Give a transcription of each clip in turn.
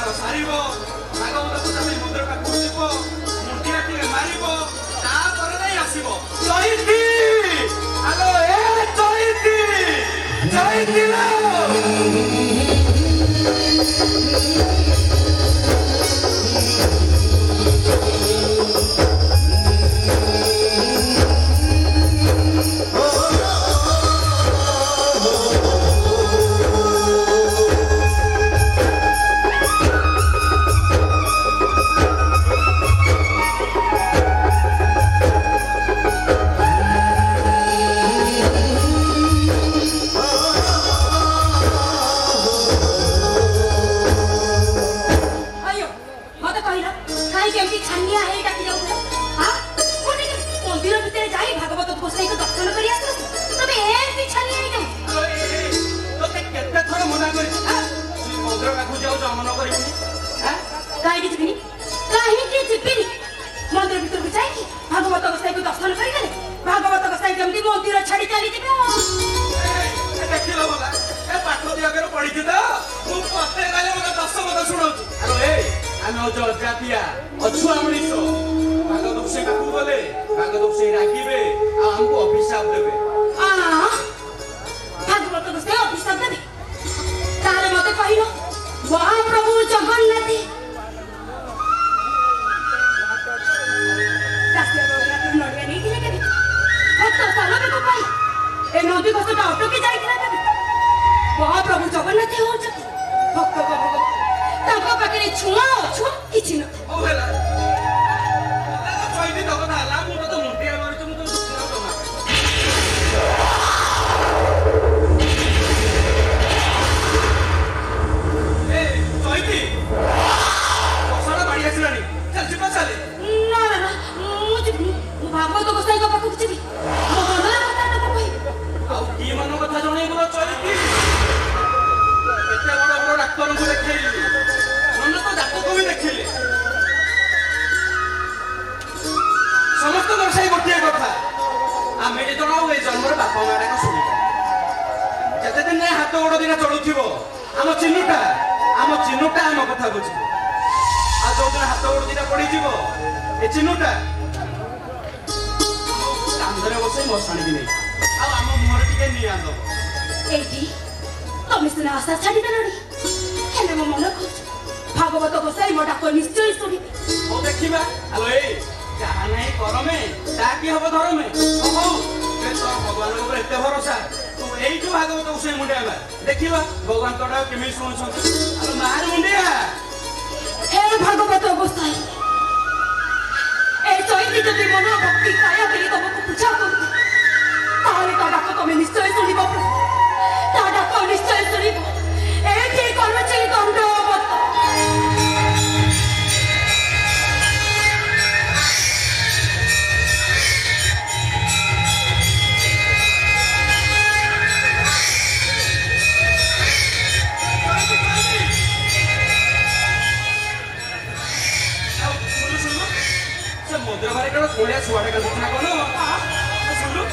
व्यवहार सारिब भागवत पूजा मंदिर पाखु जीव मुंडिया टिके मारिब तापर नहीं आसीब चैती हेलो ए चैती चैती महाप्रभु जगन्नाथ भक्त पाखे छुआ छुआ किसी भागवत गोसाई पाखक जी मन कथा जन डाक्तर को देखे मन तो जातक भी देखिले समस्त दर्शाई गोटे कथा आम जन जन्म बापा माँ शुणी जिते दिन हाथ गोड़ दिन चलुव आम चिन्नुटा आम कथा बुझे आ जो दिन हाथ गोड़ दिन पड़ज ए चिन्नुटा कांधरे बसई मशाणी भी नहीं आम मुहर टे निआ दब तुम सिना आशा छाड़ी देल मो मन भागवत गोसाई मो डाक निश्चय शुणी हो देखा हेलो ए जहाँ नहीं करमे ताकि हम धरमे हो भगवान एत भरोसा तू यही भागवत गोसाई मुंडिया देखा भगवान तो केमी शुणुं मार मुंडिया हे भागवत गोसाई ए चैती जदि मन भक्ति काया करी तुमको पूजा करूँ डाक तुम निश्चय शुण डाक निश्चय शुण ए कर्मचारी दंड मंदिर बारे कौन थोड़ा छुआटे का दूसरा कौन सुनलु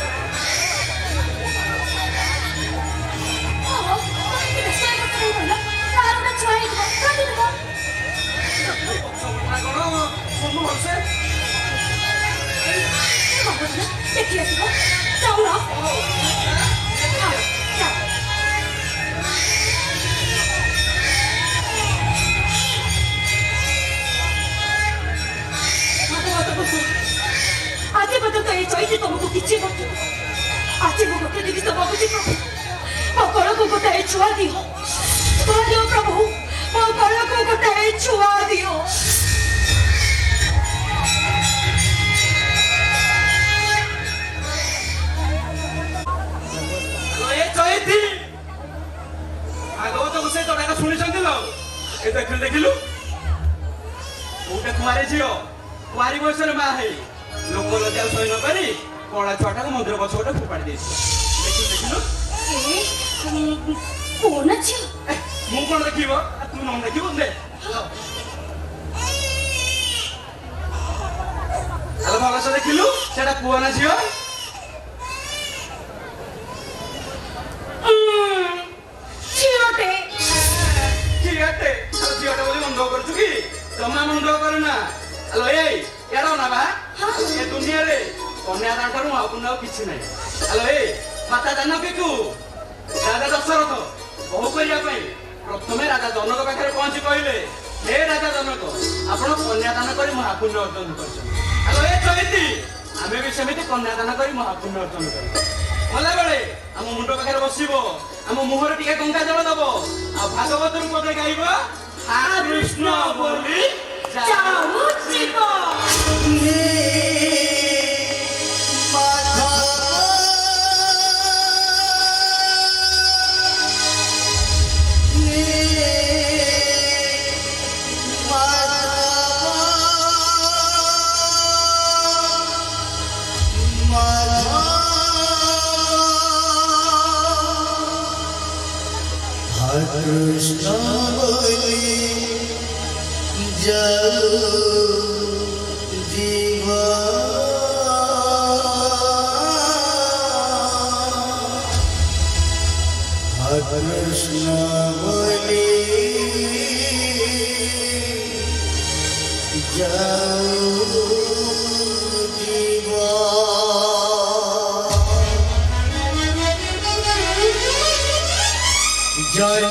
आज पर्यटन ये चैती तुमको किसी आज मो गोटे जिस भावुची मो कल को गोटे छुआ दियो प्रभु मो कल को गोटे छुआ दियो चैती भागवत गोसाई तो डाक शुणी देखिलु गोटे कुआरी झील कुआरी बयस माँ है लोक लज्जा सही न करी कड़ा छुआटा को मंदिर पछ गोटे फोपाड़ी देखिलु कौन मु कौन देख तू न देख दे भल से देखिलु से पुआ ना झील झीलटे झीलटे बोली मन ହ୍ୟାଲୋ ଏଇ ଏଡ ନା ବା ଏ ଦୁନିଆରେ କନ୍ୟାଦାନ ଠାରୁ ମହାପୁଣ୍ୟ ଆଉ କିଛି ନାହିଁ। ହ୍ୟାଲୋ ଏଇ ମାତା ଜାନକୀକୁ ରାଜା ଦଶରଥ ବହୁ କରିବା ପାଇଁ ପ୍ରଥମେ ରାଜା ଜନକ ପାଖରେ ପହଞ୍ଚି କହିଲେ, ହେ ରାଜା ଜନକ, ଆପଣ କନ୍ୟାଦାନ କରି ମହାପୁଣ୍ୟ ଅର୍ଜନ କରିଛନ୍ତି। ହ୍ୟାଲୋ ଏ ଚୈତି, ଆମେ ବି ସେମିତି କନ୍ୟାଦାନ କରି ମହାପୁଣ୍ୟ ଅର୍ଜନ କରିବା। ଗଲାବେଳେ ଆମ ମୁଣ୍ଡ ପାଖରେ ବସିବ, ଆମ ମୁହଁରେ ଟିକେ ଗଙ୍ଗା ଜଳ ଦବ, ଆଉ ଭାଗବତରୁ ପଦେ ଗାଇବ, ହା କୃଷ୍ଣ ବୋଲି ଯାଉଥିବ। कृष्ण बोली जाओ जीवा कृष्ण बोली जाओ जीवा जय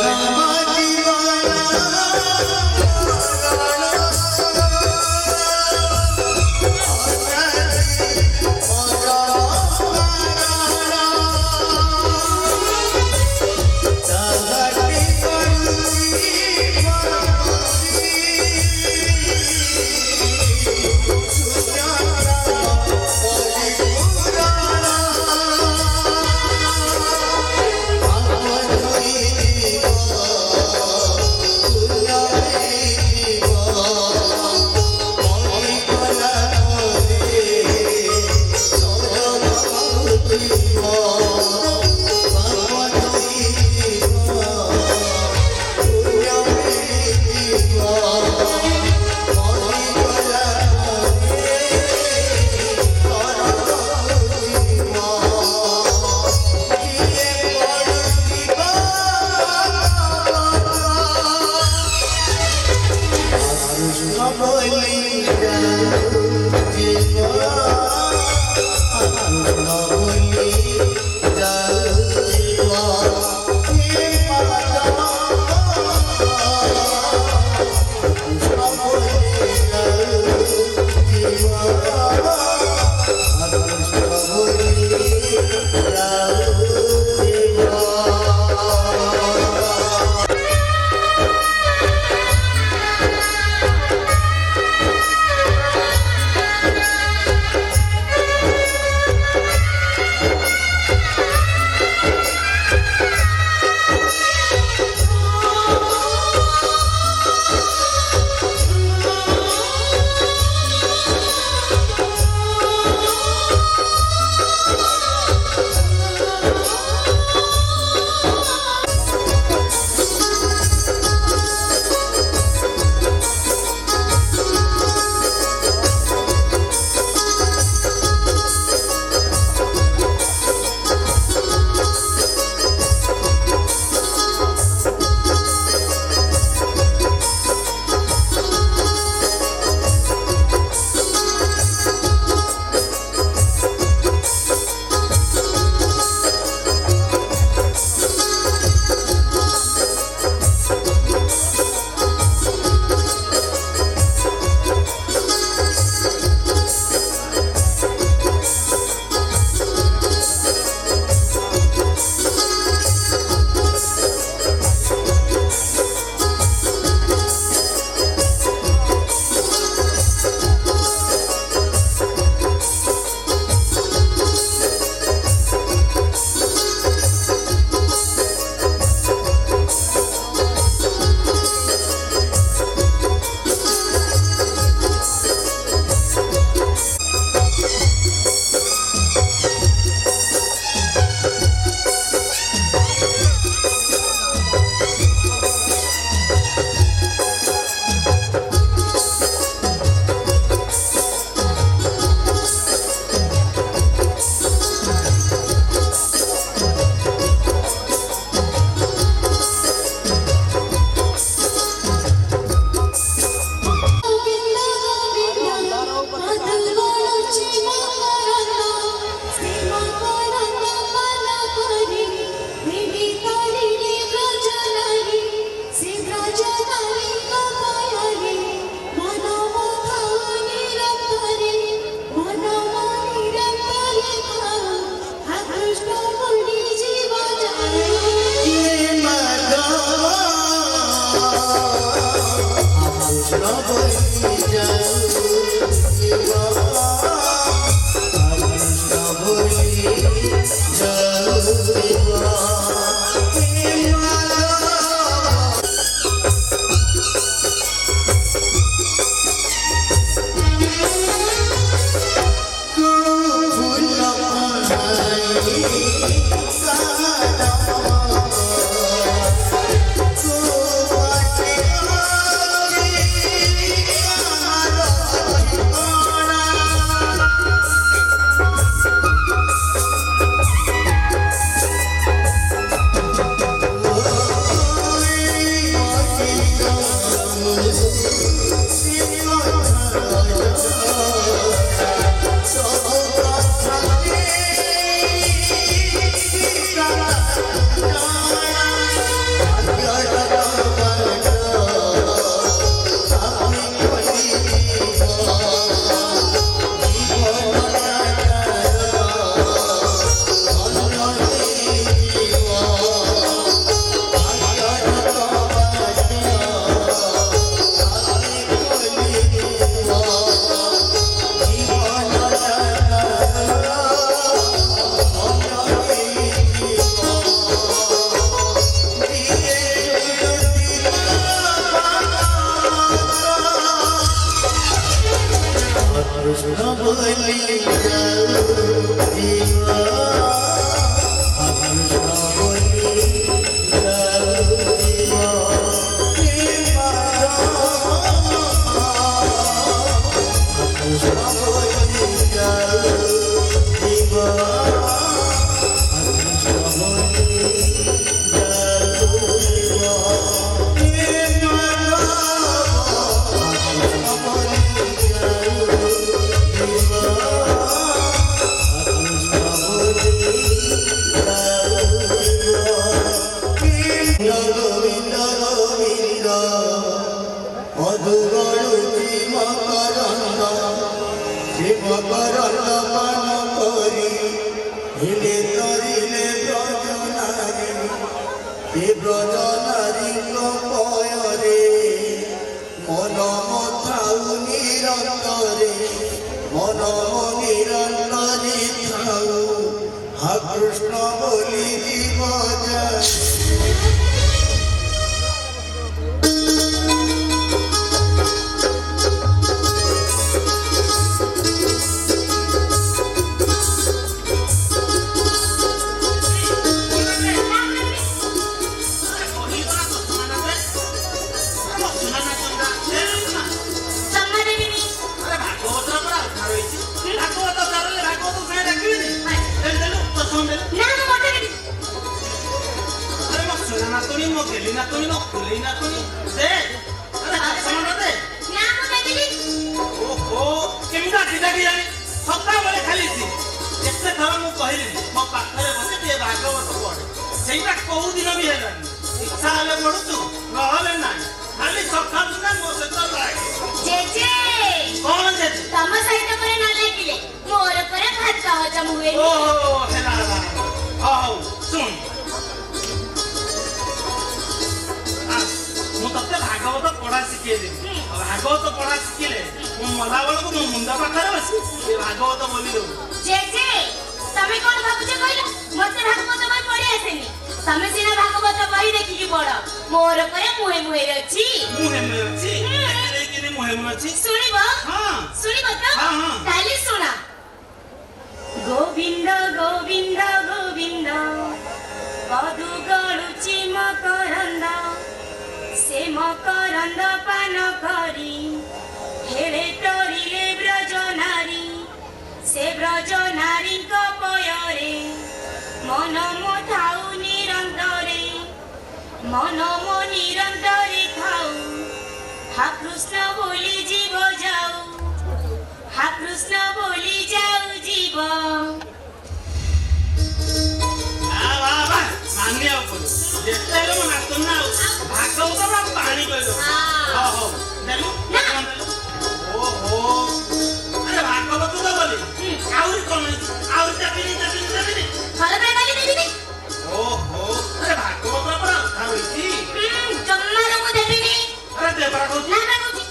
কৃষ্ণ বলি যাও জীবা কৃষ্ণ বলি যাও জীবা কৃষ্ণ বলি যাও জীবা কৃষ্ণ বলি যাও জীবা কৃষ্ণ বলি যাও জীবা কৃষ্ণ বলি যাও গোবিন্দ গোবিন্দ মধুগড়ুচি মকরন্দ শ্রী মকরন্দ পান করি হিলে তরিলে ব্রজনারী এ ব্রজনারীଙ୍କ পୟରେ মন ଥାଉ ନିରନ୍ତରେ মন ନିରନ୍ତରେ ଥାଉ হা কৃষ্ণ বলি জীব যায় নাতনি মো গেলি নাতনি মো খুলি নাতনি দে আরে সমানা দে না মু দেবিনি ওহো কেমিটা কিটা কি জানি সপ্তাহ বলে খালিছি এতে থর মু কহিলি মো পাখরে বসে তে ভাগবত পড়ে সেইটা কোউ দিন বি হেলানি ইচ্ছা হলে পড়ুতু নহলে নাই খালি সপ্তাহ দিন মো সହିତ লাগে জেজে কোন জেজে তম সହିତ পরে না লাগিলে মোর পরে ভাত হজম ହୁଏ ওহো হেলা হও শুন ମୁଁ ତତେ ଭାଗବତ ପଢା ଶିଖେଇଦେବି ଭାଗବତ ପଢା ଶିଖିଲେ ମୁଁ ମଲା ବେଳକୁ ମୋ ମୁଣ୍ଡ ପାଖରେ ବସି ଏ ଭାଗବତ ବୋଲି ଦେବୁ ଜେଜେ ତମେ କଣ ଭାବୁଛ କହିଲ ମତେ ଭାଗବତ ବହି ପଢି ଆସେନି ତମେ ସିନା ଭାଗବତ ବହି ଦେଖିକି ପଢ ମୋର ପରେ ମୁହେ ମୁହେ ଅଛି ମୁହେ ମୁହେ ଅଛି କିନେ ମୁହେ ମୁହେ ଅଛି ଶୁଣିବ ହଁ ଶୁଣିବ ତ ହଁ ତାହେଲେ ଶୁଣ ଗୋବିନ୍ଦ ଗୋବିନ୍ଦ ଗୋବିନ୍ଦ ପଦୁ ଗଳୁଚି ମକରନ୍ଦ ସେ ମକରନ୍ଦ ପାନ କରି ହେଳେ ତରିଲେ ବ୍ରଜ ନାରୀ ସେ ବ୍ରଜ ନାରୀଙ୍କ ପୟରେ ମନ ମୋ ଥାଉ ନିରନ୍ତରେ ମନ ମୋ ନିରନ୍ତରେ ଥାଉ হা কৃষ্ণ বলি জীব যাও হা কৃষ্ণ বলি যাও জীব ମାନିବାକୁ ପଡିବ ଯେତେବେଳେ ମୋ ନାତୁଣୀ ନା ଭାଗବତ ପାଣି କହିଲ ହଉ ଦେଲୁ ଓହୋ ଆରେ ଭାଗବତ ତ ବୋଲି ଆହୁରି କଣ ହେଇଛି ଆହୁରି ଚାବିନି ଭଲ ପାଇଁ ଗାଲି ଦେବିନି ଓହୋ ଆରେ ଭାଗବତ ପରା ଅଧା ହୋଇଛି ଜମାରୁ ମୁଁ ଦେବିନି ଆରେ ଦେବରା କହୁଛି ନା ନା କହୁଛି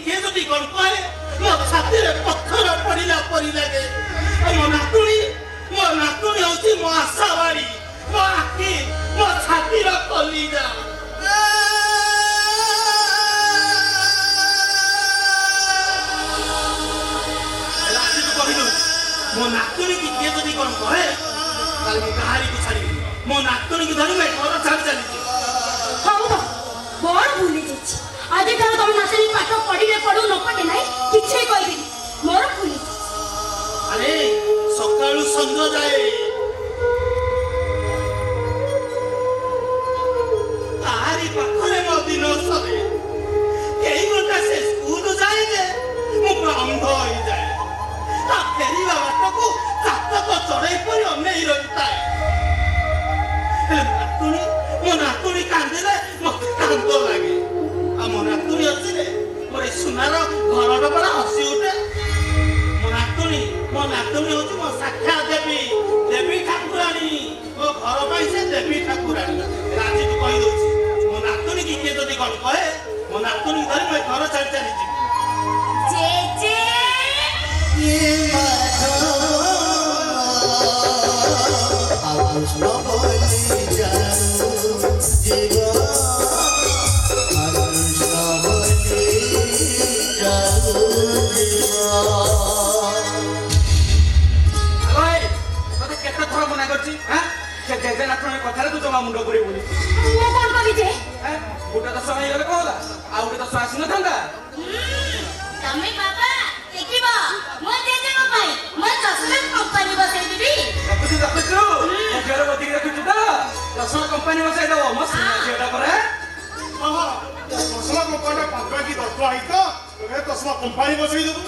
किए जदि कौन कहे मो छाती रे पत्थर पड़िला परी लागे मो नातुणी होची मो आशावाड़ी मो आखी मो छाती रे कलीजा राती तो कहिलु मो नातुणी की किए जदि कौन कहे ताले मो कहानी को छाड़ी मो नातुणी की धरि मैं घर छाड़ चली ହଉ ତ ବଡ଼ ଭୁଲି ଯାଇଛି ଆଜି ଠାରୁ ତମ ନାତୁଣୀ ପାଠ ପଢିଲେ ପଢୁ ନ ପଢେ ନାହିଁ କିଛି କହିବିନି ମୋର ଭୁଲି अरे सकाळू संज जाए तारी पाखरे मो दिन सरे केई घंटा से स्कूल जाए जे मु पूरा अंध होई जाए ता फेरीवा बाटको काटक चढ़ाई पर अनेई रहता है मो नातुणी कांदिले मते कांद लागे आ मो नातुणी अछि रे मोरे सुनार घरटा बड़ा हसी उठे मो नातुणी होची मो साक्षा देवी ठाकुराणी मो घर पाई से देवी ठाकुराणी राजी तू कहि दोची मो नातुणी की के जदी कोन कहे मो नातुणी धरि मैं घर चल चली जी जे ये कृष्ण बोली जानू जीवन कृष्ण बोली जानू ভাই তোতে কেতে থর মনা করছি হ্যাঁ সে জেজে নাতনি কথারে তু জমা মুন্ড করে বলি ମୁଁ କଣ କରିବି ଯେ হ্যাঁ গোটা দশ হয়ে গেলে কহলা আর গোটা দশ আসি নথান্তা ତମେ ବାବା ଦେଖିବ ମୋ ଜେଜେଙ୍କ ପାଇଁ ମୋ ଚଷମା କମ୍ପାନୀ ବସେଇ ଦେବି ରଖୁଛୁ ମୁଁ ଘର ବତିକି ରଖୁଛୁ ତ ଦଶ କମ୍ପାନୀ ବସାଇ ଦେବ ମୋ ସିନା ଝିଅଟା ପରେ कसमा कंपनी पांचवा की 10 आई तो ए कसमा कंपनी बसई दबु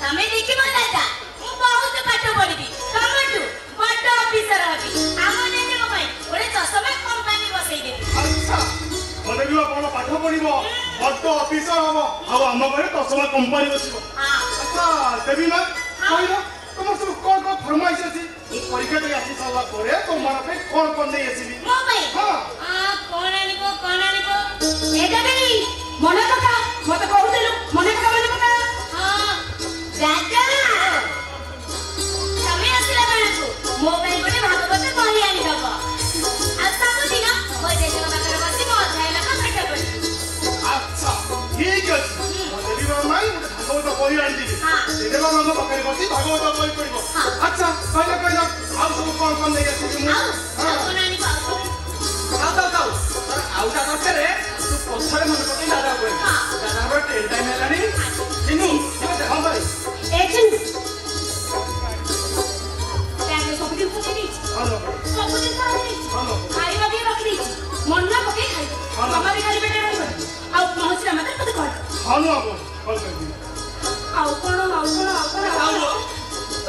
ତମେ ଦେଖିବ ଦାଦା ମୁଁ ବହୁତ ପାଠ ପଢିବି ତମଠୁ ବଡ ଅଫିସର ହେବି ଆମ ଜେଜେଙ୍କ ପାଇଁ ଗୋଟେ ଚଷମା କମ୍ପାନୀ ବସେଇ ଦେବି अच्छा मने भी आपण पाठ पढिबो बड्ड ऑफिसर हबो आ हम घरे कसमा कंपनी बसिबो ହଁ अच्छा देवी मां कहलो तुम सब कोन फरमाइश अछि ई परीक्षा दे आसी साला करे तो मारा पे कोन नै आसीबी ମୋ ପାଇଁ हां କଣ ଆଣିବ ଏଇଟା ଦେବି ମନେ ପକା ମତେ କହୁଥିଲୁ ମନେ ପକା ହଁ ଦାଦା ତମେ ଆସିଲା ବେଳକୁ ମୋ ପାଇଁ ଗୋଟେ ଭାଗବତ ବହି ଆଣିଦବ ଆଉ ସବୁଦିନ ମୋ ଜେଜେଙ୍କ ପାଖରେ ବସି ମୋ ଅଧ୍ୟାୟ ଲେଖା ପାଠ ପଢିବି अच्छा ठीक अछि देवी मां भागवत बही आनी दिबी हां देवी मां हम पकड़ी बसी भागवत बही पढिबो अच्छा कहला आ सब कोन नै आसीबी ଆଉ କଣ ଆଣିବ যাও আউটা দরকারে তু পছরে মনে পকেই দাদা কই দাদা বড় টেন টাইম হেলানি চিনু हां भाई একজন ব্যাগে ସବୁଦିନ ପକେଇ ଦେଇଛି हां ସବୁଦିନ ପକେଇ ଦେଇଛି हां ଖାଇବା ବି ରଖି ଦେଇଛି ମନ ପକେଇ ଖାଇବ ମାମା ବି ଖାଲି ପେଟରେ ରହିବ ଆଉ ପହଞ୍ଚିଲା ମାତ୍ରେ ତତେ କହ हां नो कॉल कर दी ଆଉ କଣ ଆଉ ତ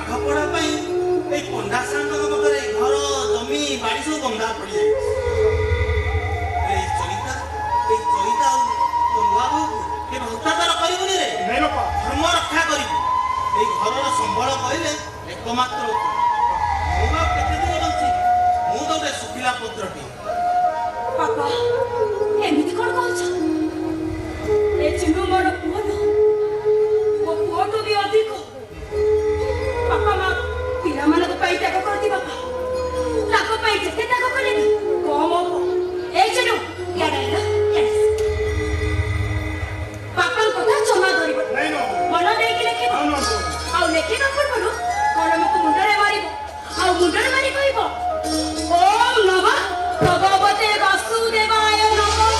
ପାଠ ପଢା ପାଇଁ ଏଇ ପଣ୍ଡା ସାଙ୍ଗଙ୍କ ପାଖରେ ଘର ଜମି ବାଡି ସବୁ ବନ୍ଧା ପଡିଯାଇଛି। ଏଇ ଚରିତା ଆଉ ନୂଆ ବୋହୂକୁ କେବେ ହସ୍ତାନ୍ତର କରିବୁନି ରେ। ଧର୍ମ ରକ୍ଷା କରିବୁ। ଏଇ ଘରର ସମ୍ବଳ କହିଲେ ଏକମାତ୍ର ତୁ। ମୁଁ ଆଉ କେତେ ଦିନ ବଞ୍ଚିବି? ମୁଁ ତ ଗୋଟେ ଶୁଖିଲା ପତ୍ରଟି। ବାପା ଏମିତି କଣ କହୁଛ? ଏ ଚିନୁ ମୋର ପୁଅ ନୁହଁ, ମୋ ପୁଅଠୁ ବି ଅଧିକ। ବାପା ମା ପିଲାମାନଙ୍କ ପାଇଁ ତ୍ୟାଗ କରନ୍ତି ବାପା, ତାଙ୍କ ପାଇଁ ଯେତେ ତ୍ୟାଗ କଲେ ବି କମ ହବ। ଏ ଚିନୁ ବାପାଙ୍କ କଥା ଜମା ଧରିବ, ମନ ଦେଇକି ଲେଖିବ। ଆଉ ଲେଖିବା ପୂର୍ବରୁ କଲମକୁ ମୁଣ୍ଡରେ ମାରିବ, ଆଉ ମୁଣ୍ଡରେ ମାରି କହିବ ଓମ୍ ନମଃ ଭଗବତେ ବାସୁଦେବାୟ ନମଃ।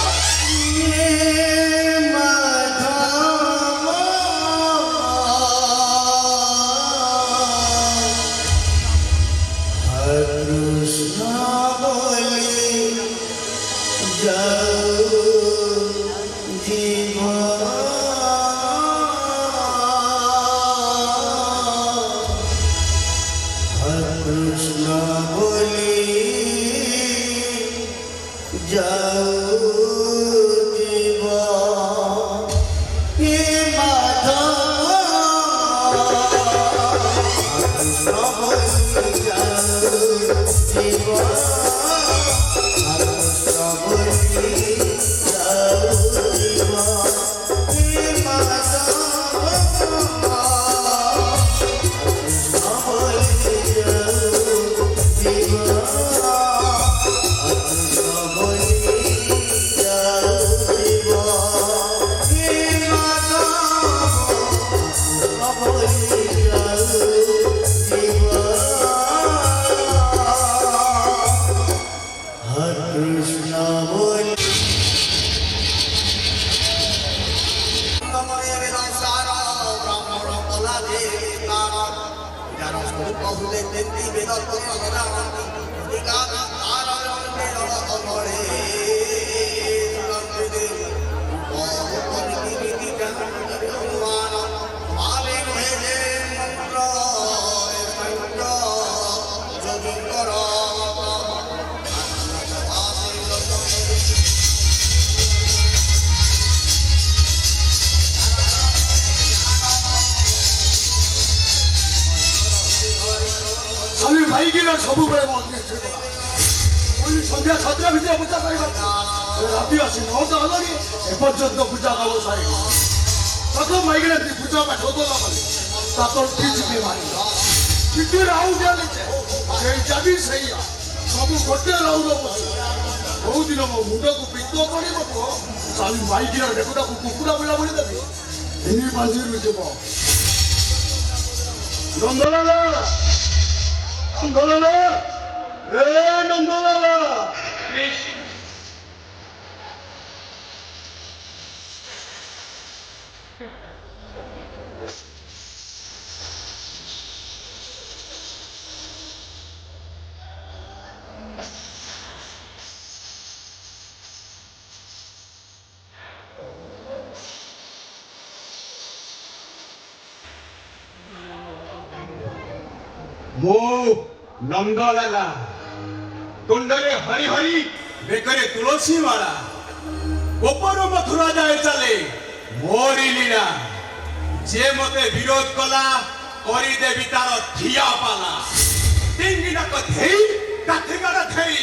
ସବୁବେଳେ ସନ୍ଧ୍ୟା 7ଟା ଭିତରେ ପୂଜା କରିବା। ରାତି ଆସି 9ଟା ହେଲାଣି ଏପର୍ଯ୍ୟନ୍ତ ପୂଜା କାମ ସାରିନି। ତାକୁ ମାଇକିନା ପୂଜା ପାଠ ଦେଲା ମାନେ ତାଙ୍କର କିଛି ବି ମାରିଲା। ଟିକେ ରାଉ ଚାଲିଛେ ସେଇ ଚାବି ସେଇଆ ସବୁ ଗୋଟେ ରାଉର ବସୁ। କୋଉ ଦିନ ମୋ ମୁଣ୍ଡକୁ ପିତ୍ତ ପଡ଼ିବ ପୁଅ ଚାଲି ମାଇକିନା ରେକୁଟାକୁ କୁକୁଡ଼ା ବୁଲା ବୁଲି ଦେବି। ତିନି ପାଞ୍ଚରୁ ଯିବ ନନ୍ଦଲାଲା ନନ୍ଦଲାଲା ଏ ନନ୍ଦଲାଲା ମୋ ନନ୍ଦଲାଲା ତୁଣ୍ଡରେ ହରି ହରି ବେକରେ ତୁଳସୀ ମାଳା ଗୋପରୁ ମଥୁରା ଯାଏ ଚାଲେ ମୋରି ଲୀଳା ଯେ ମତେ ବିରୋଧ କଲା କରିଦେବି ତାର ଠିଆ ପାଲା ତିନି ନାକ ଧେଇ କାଠି ମାଡ଼ ଧେଇ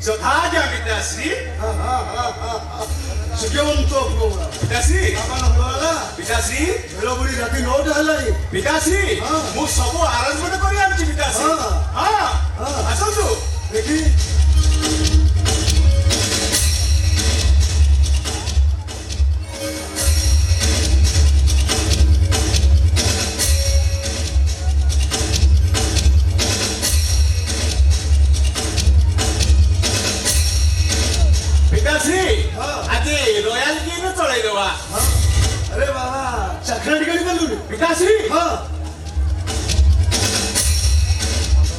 Jodhaja Pitasri, Sugyavanto Prabhu. Pitasri, Apa Nandalala? Pitasri, Belaburi rati 9ଟା ହେଲାଣି। Pitasri, ମୁଁ ସବୁ ଆରେଞ୍ଜମେଣ୍ଟ କରି ଆଣିଛି Pitasri। ହଁ ଆସନ୍ତୁ ଦେଖି ପିତାଶ୍ରୀ ହଁ। ଆଜି ରୟାଲ କିଏ ଚଳେଇ ଦେବା अरे बाबा चाकरा टिकट गलुनी ପିତାଶ୍ରୀ हाँ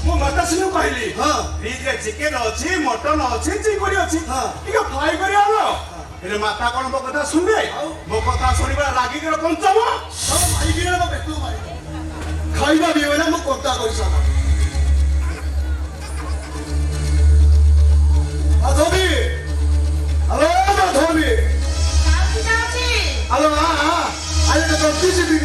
ମୁଁ ମାତାଶ୍ରୀଙ୍କୁ କହିଲି ହଁ। ଫ୍ରିଜରେ ଚିକେନ ଅଛି ମଟନ ଅଛି ଚିଙ୍ଗୁଡି ଅଛି ହଁ। ଟିକେ ଫ୍ରାଏ କରି ଆଣ ହେଲେ ମାତା କଣ ମୋ କଥା ଶୁଣିବେ ଆଉ? ମୋ କଥା ଶୁଣିବା ରାଗିକିର ପଞ୍ଚମ सब माइक रे ना बेटू माइक खाइबा भी होना मु कोता करि सामा धोबी हेलो धोबी ଯାଉଛି ଯାଉଛି हेलो हां आले तो किसी भी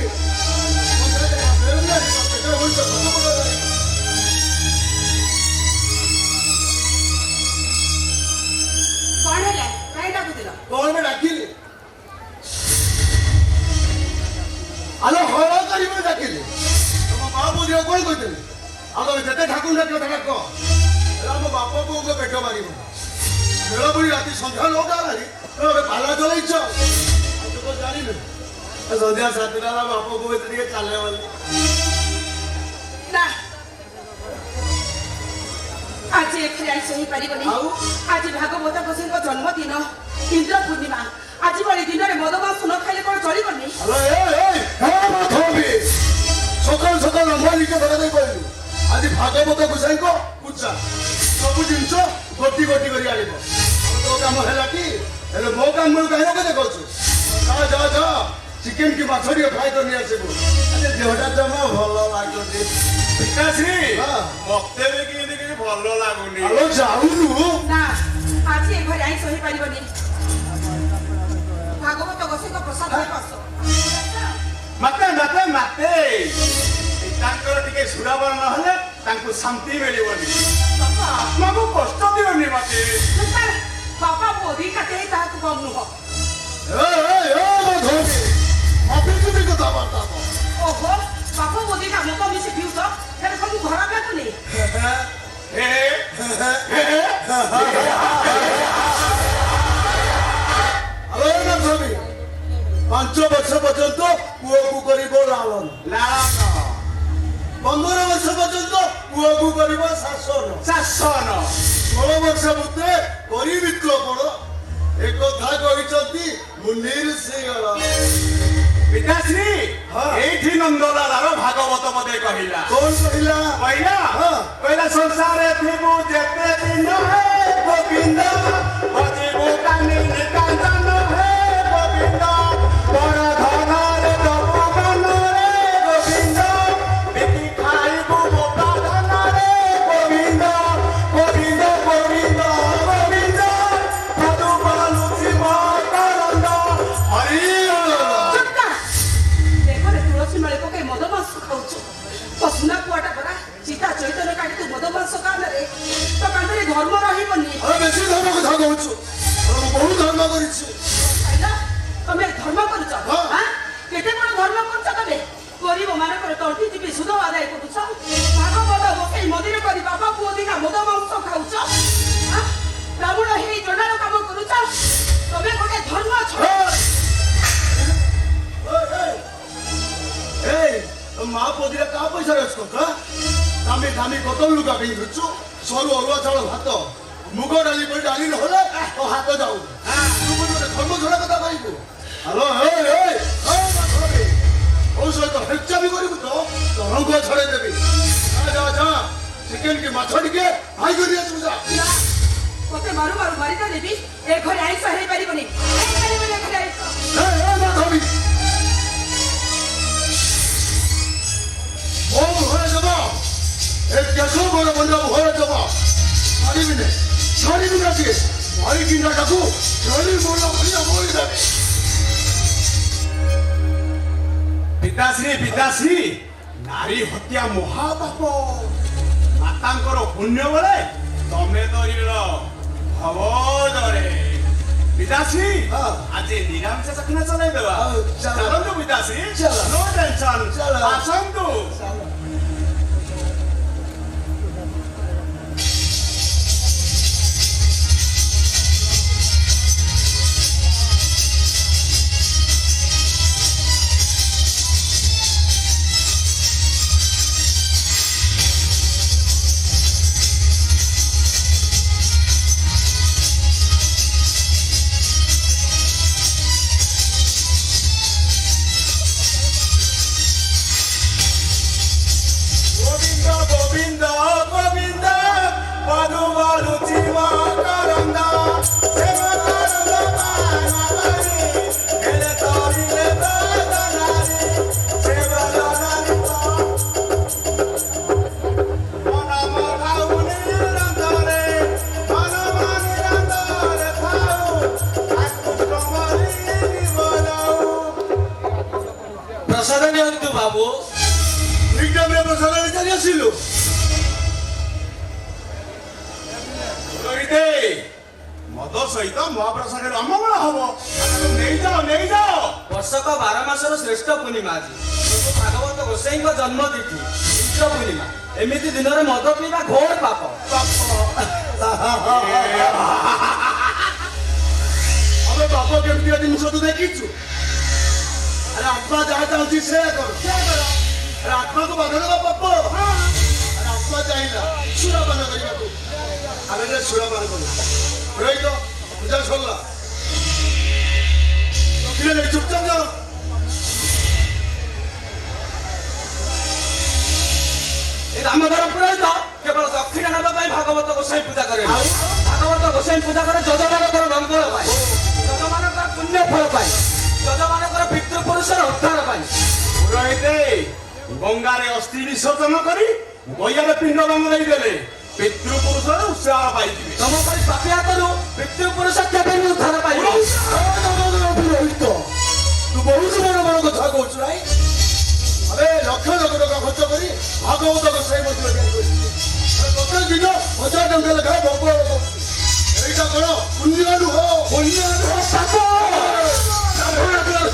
କଣ ହେଲା କାଇଁ ଡାକୁଥିଲ कौन में डाकिले हेलो होला करी में डाकिले तुम बाबू दियो कोन कइतले आलो जते ठाकुर डाकियो ठाको राम बापा को पेट मारिबो बेला बुढ़ी राती संध्या लोगा लागी तो पाला चलैछ तो जानी न संध्या सातटा बापा को एते चाले वाली ନା ଆଜି ଏଥିରେ ଆଇଁଷ ହେଇପାରିବନି ଆଉ? ଆଜି ଭାଗବତ ଗୋସାଇଙ୍କ ଜନ୍ମଦିନ ଇନ୍ଦ୍ର ପୂର୍ଣ୍ଣିମା ଆଜି ଭଳି ଦିନରେ ମଦ ମାଂସ ନ ଖାଇଲେ କଣ ଚଳିବନି हेलो ए हे धोबी सकाल सकाल अंबानी के बड़ा दे कहलु आज भागवत गोसाई को पूजा सब जिंस गोटी गोटी करी आलिबो तो काम हैला की हेले मो काम मु काहे के देखछु जा जा जा चिकन की माछरी फ्राई करनी आसेबो अरे देहटा जमा भलो लागो दे ପିତାଶ୍ରୀ ହଁ। ମତେ ବି କେମିତି କିଛି ଭଲ ଲାଗୁନି हेलो जाउनु ନା ଆଜି ଏ ଘରେ ଆଇଁଷ ହେଇପାରିବନି ଭାଗବତ ଗୋସାଇଙ୍କ ପ୍ରସାଦ ଖାଇବ ଆସ ମତେ ମତେ ମତେ ତାଙ୍କର ଟିକେ ସୁରାବର ନହେଲେ ତାଙ୍କୁ ଶାନ୍ତି ମିଳିବନି ତାଙ୍କ ଆତ୍ମାକୁ କଷ୍ଟ ଦିଅନି ମତେ ବାପା ବୋଧି କାଟେ ତାହାକୁ କମ ନୁହଁ ए मो धोबी अभी की कथा बार्ता तो ଓହୋ ବାପା ବୋଧି କାମ କମିଛି ପିଉଛ ହେଲେ ସବୁ ଘର କାଟୁନି ହେ हेलो ना धोबी 5 वर्ष पर्यंत पुओ को करिबो लालन ଲାଳନ 15 वर्ष पर्यंत पुओ को करिबो शासन ଶାସନ 16 वर्ष मुते परिमित्र कोण एक कथा कहिसंती मुनीर सिंहला ପିତାଶ୍ରୀ ହଁ। ଏଇଠି ନନ୍ଦଲାଲାର ଭାଗବତ ମତେ କହିଲା कौन कहिला କହିଲା ହଁ। କହିଲା ସଂସାରେ ଥିବୁ ଯେତେ ଦିନ ହେ ଗୋବିନ୍ଦ ବଜିବୁ କାନିନି କାଞ୍ଚନ ହେ ଗୋବିନ୍ଦ ବଡ଼ ଧନରେ ଦବୁ ମନରେ ଗୋବିନ୍ଦ ବିକି ଖାଇବୁ ମୋଟା ଧନରେ ଗୋବିନ୍ଦ ଗୋବିନ୍ଦ ଗୋବିନ୍ଦ ଗୋବିନ୍ଦ ମଧୁ ବାଲୁଚି ମକରନ୍ଦ ହରି ଚୁପ୍ କର। ଦେଖରେ ତୁଳସୀ ମାଳି ପକାଇ ମଦ ମାଂସ ଖାଉଛୁ ପଶୁନା କୁଆଟା ପରା ଚିତା ଚୈତନ୍ୟ କାଟି ତୁ ମଦ ମାଂସ କାନରେ ତ କାନରେ ଧର୍ମ ରହିବନି अरे बेसी धर्म कथा कहछु अरे बहुत धर्म करिछि ଖାଇଲ ତମେ ଧର୍ମ କରୁଛ ହଁ। ଆଁ? କେତେ କଣ ଧର୍ମ କରୁଛ ତମେ ଗରିବ ମାନଙ୍କର ତଣ୍ଟି ଯିବି ସୁଧ ଆଦାୟ କରୁଛ ଭାଗବତ ଗୋସାଇ ମନ୍ଦିର କରି ବାପା ପୁଅ ଦିଟା ମଦ ମାଂସ ଖାଉଛ ଆଁ? ବ୍ରାହ୍ମଣ ହେଇ ଜଣାର କାମ କରୁଛ ତମେ ଗୋଟେ ଧର୍ମ ଛାଡ଼ ए मा पोदिरा का पैसा रस कोता दामी दामी कतल लुगा पिंधुछु सरू अरुआ चाउल भात मुग डाली पर डाली न होला ओ हात जाऊ तू बोल धर्म छोड़ा कथा कहबो हेलो ए ना धोबी ओ सहित हेच्चा भी करिबु तो रंग छड़े देबी जा जा चिकन की माछड़ी के भाई करिया तू जा ମତେ ମାରୁ ମାରୁ ମାରିଦେଲେ ବି ଏ ଘରେ ଆଇଁଷ ହେଇପାରିବନି ହେଇପାରିବନି ଏ ଘରେ ଆଇଁଷ ए ना धोबी ओ होय जबा एक कैसो बोल बंदा होय जबा छाड़ी भी ना के भाई की ना डाकू छाड़ी बोला भैया बोल दे ପିତାଶ୍ରୀ ପିତାଶ୍ରୀ ନାରୀ ହତ୍ୟା ମହାପାପ ମାତାଙ୍କର ପୁଣ୍ୟ ବେଳେ ତମେ ଧରିଲ ଭବଦରେ ପିତାଶ୍ରୀ ହଁ। ଆଜି ନିରାମିଷ ଚକ୍ଷୁନା ଚଲେଇଦେବା ହଉ, ଚାଲ। ଚାଲନ୍ତୁ ପିତାଶ୍ରୀ ଚାଲ। ନୋ ଟେନସନ ଚାଲ। ଆସନ୍ତୁ হবো। ঠিক টাইমে প্রসাদ চালিয়ে ছিল মদ সহিত মহাপ্রসাদের অমঙ্গଳ হব। ନେଇଯାଅ। ବର୍ଷକ 12 ମାସର ଶ୍ରେଷ୍ଠ ପୂର୍ଣ୍ଣିମା ଆଜି ଭାଗବତ ଗୋସାଇଙ୍କ ଜନ୍ମତିଥି ଚୈତ୍ର ପୂର୍ଣ୍ଣିମା। ଏମିତି ଦିନରେ ମଦ ପିଇବା ଘୋର ପାପ। ଆମେ ବାପ କେମିତିଆ ଜିନିଷ ତୁ ଦେଖିଛୁ? ଆରେ ଆତ୍ମା ଯାହା ଚାହୁଁଛି ସେୟା କର। ଆରେ ଆତ୍ମାକୁ ବାଧା ଦେବା ପାପ। ଆରେ ଆତ୍ମା ଚାହିଁଲା ସୁରାପାନ କରିବାକୁ, ଆମେ ସୁରାପାନ କରୁ। ରୋହିତ ପୂଜା ସରିଲା, ରଖିଲେ ଚୁପଚାପ ଯାଅ। ଏ ଦାମୋଦର ପୁରୋହିତ କେବଳ ଦକ୍ଷିଣ ନେବା ପାଇଁ ଭାଗବତ ଗୋସାଇ ପୂଜା କରେ। ଭାଗବତ ଗୋସାଇ ପୂଜା କରେ ଯଜମାନଙ୍କର ମଙ୍ଗଳ ପାଇଁ, ଯଜମାନଙ୍କର ପୁଣ୍ୟ ଫଳ ପାଇଁ, ଯଜମାନଙ୍କର ପିତୃପୁରୁଷର ଉଦ୍ଧାର ପାଇଁ। ପୁରୋହିତ ଗଙ୍ଗାରେ ଅସ୍ଥି ବିସର୍ଜନ କରି ଗୟାରେ ପିଣ୍ଡ ଦାନ ଦେଇଦେଲେ ପିତୃପୁରୁଷର ଉତ୍ସାହ ପାଇଯିବେ। ତମ ପରି ପାପୀ ହାତରୁ ପିତୃପୁରୁଷ କେବେ ବି ଉଦ୍ଧାର ପାଇବ। ରୋହିତ ତୁ ବହୁତ ବଡ ବଡ କଥା କହୁଛୁ ନାଇଁ? ଆରେ ଲକ୍ଷ ଲକ୍ଷ ଟଙ୍କା ଖର୍ଚ୍ଚ କରି ଭାଗବତ ଗୋସାଇ ମନ୍ଦିର ତିଆରି କରିଛି। ପ୍ରତ୍ୟେକ ଦିନ 1000 ଟଙ୍କା ଲେଖାଏଁ ଭୋଗ କରୁଛି। ଏଇଟା କଣ ପୁଣ୍ୟ ନୁହଁ? ପୁଣ୍ୟ ନୁହଁ ପାପ।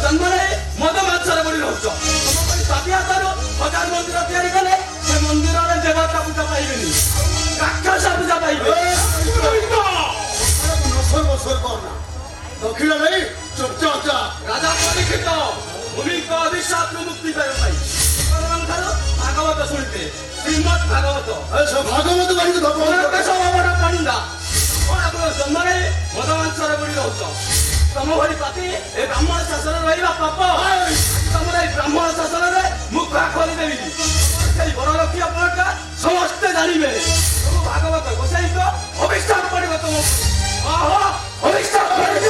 ଜନ୍ମରେ ମଦ ମାଂସରେ ବୁଡ଼ି ରହୁଛ। ତମ ପରି ପାପୀ ହାତରୁ 1000 ମନ୍ଦିର ତିଆରି କଲେ ସେ ମନ୍ଦିରରେ ଦେବତା ପୂଜା ପାଇବେନି, ରାକ୍ଷସ ପୂଜା ପାଇବେ। ନସର କରନା, ଦକ୍ଷିଣ ନେଇ ଚୁପଚାପ ଯା। ରାଜା ପରୀକ୍ଷିତ ଭୂମିଙ୍କ ଅଭିଶାପରୁ ମୁକ୍ତି ପାଇବା ପାଇଁ ଠାରୁ ଭାଗବତ ଶୁଣିତେ ଶ୍ରୀମଦ୍ ଭାଗବତ ଭାଗବତ ବାହିକୁ ପଣ୍ଡା ଜନ୍ମରେ ମଦ ମାଂସରେ ବୁଡ଼ି ରହୁଛ। ତମ ଭଳି ପାପି ଏ ବ୍ରାହ୍ମଣ ଶାସନରେ ରହିବା ପାପ। ତମର ଏଇ ବ୍ରାହ୍ମଣ ଶାସନରେ ମୁଖ ଖୋଲିଦେବି। ସେଇ ବରଲକ୍ଷ୍ମୀ ଆପଣଟା ସମସ୍ତେ ଜାଣିବେ। ତମ ଭାଗବତ ଗୋସାଇଙ୍କ ଅଭିଶାପ ପଡ଼ିବ ତମକୁ। ଅଭିଶାପ ପଡ଼ିବ।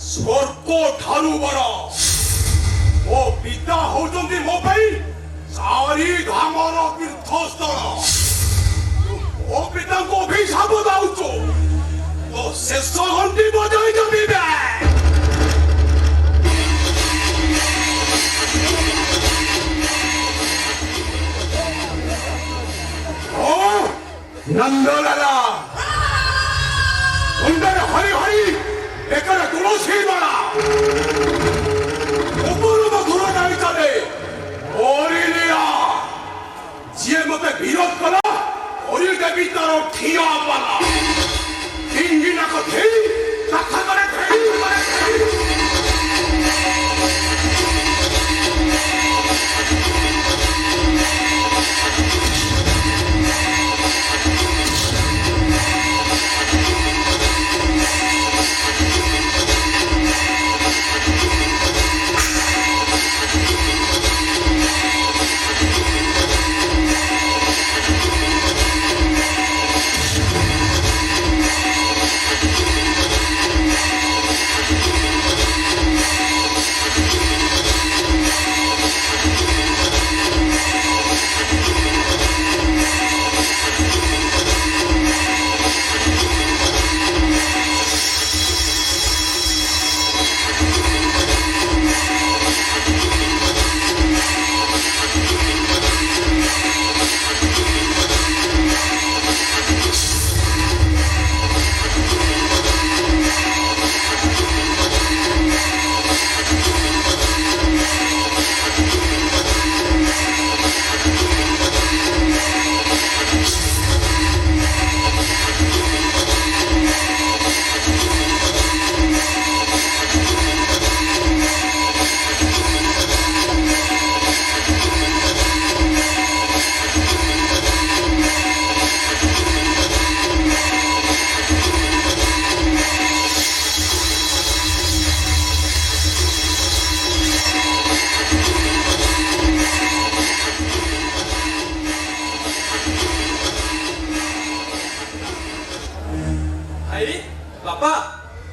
ସ୍ୱର୍ଗ ଠାରୁ ବର ମୋ ପିତା ହଉଛନ୍ତି ମୋ ପାଇଁ ଚାରି ଧାମର ତୀର୍ଥସ୍ଥଳ। ମୋ ପିତାଙ୍କୁ ଅଭିଶାପ ଦଉଛୁ ତ ଶେଷ ଘଣ୍ଟି ବଜାଇ ଜମିବେ। ନନ୍ଦଲାଲା ମୁଣ୍ଡରେ ହରି ହରି ଏକରେ ତୁଳସୀ ମାଳା ଉପରକୁ ଘୁର ନାଇ ଚାଲେ ହରିଲିଆ। ଯିଏ ମତେ ବିରୋଧ କଲା କରିଦେବି ତାର ଠିଆ ପାଲା। ହିଙ୍ଗିନା କଥେଇ କାଖା করে ଖେଳି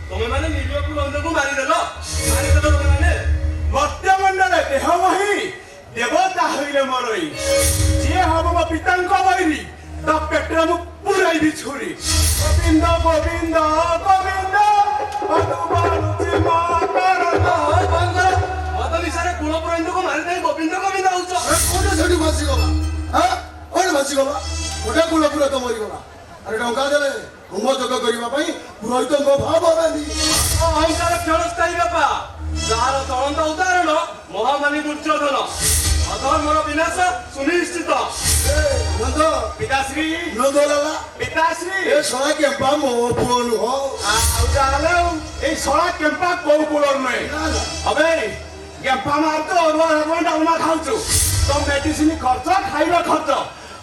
ତମେ ମାନେ ନିରୀହ ପୁରନ୍ଦରକୁ ମାରିଦେଲ ତମେ ମାନେ ମର୍ତ୍ତ୍ୟମଣ୍ଡଳେ ଦେହ ବହି ଦେବତା ହଇଲେ ମରଇ ଯିଏ ହବ ମୋ ପିତାଙ୍କ ବୈରୀ ତା ପେଟରେ ମୁଁ ପୁରାଇବି ଛୁରୀ ଗୋବିନ୍ଦ ଗୋବିନ୍ଦ ଗୋବିନ୍ଦ ମଧୁବାଣୁଛି ମକରନ୍ଦ ମଦ ନିଶାରେ କୁଳ ପୁରନ୍ଦରକୁ ମାରିଦେଇ ଗୋବିନ୍ଦ ଗୋବିନ୍ଦ ହଉଛ କୋଉଟା ସେଠି ଭାସିଗଲା କୋଉଟା ଭାସିଗଲା ଗୋଟେ କୁଳ ପୁର ତ ମରିଗଲା ଆରେ ଟଙ୍କା ଦେଲେ ହୋମ ଯୋଗ କରିବା ପାଇଁ ପୁରୋହିତଙ୍କ ଭାବ ରାନ୍ଧି ଅହଂକାର କ୍ଷଣସ୍ଥାୟୀ ବାପା ଯାହାର ଚଳନ୍ତ ଉଦାହରଣ ମହାମାନୀ ଦୁର୍ଯ୍ୟୋଧନ ଅଧର୍ମର ବିନାଶ ସୁନିଶ୍ଚିତ ନନ୍ଦ ପିତାଶ୍ରୀ ନନ୍ଦ ଲାଲା ପିତାଶ୍ରୀ ଏ ଶଳା କେମ୍ପା ମୋ ପୁଅ ନୁହଁ ଆଉ ତାହେଲେ ଏଇ ଶଳା କେମ୍ପା କୋଉ କୁଳର ନୁହେଁ હવે କେମ୍ପା ମାରୁଛ ଅରୁଆ ଭାତ ଡାଲମା ଖାଉଛୁ ତ ମେଡିସିନ ଖର୍ଚ୍ଚ ଖାଇବା ଖର୍ଚ୍ଚ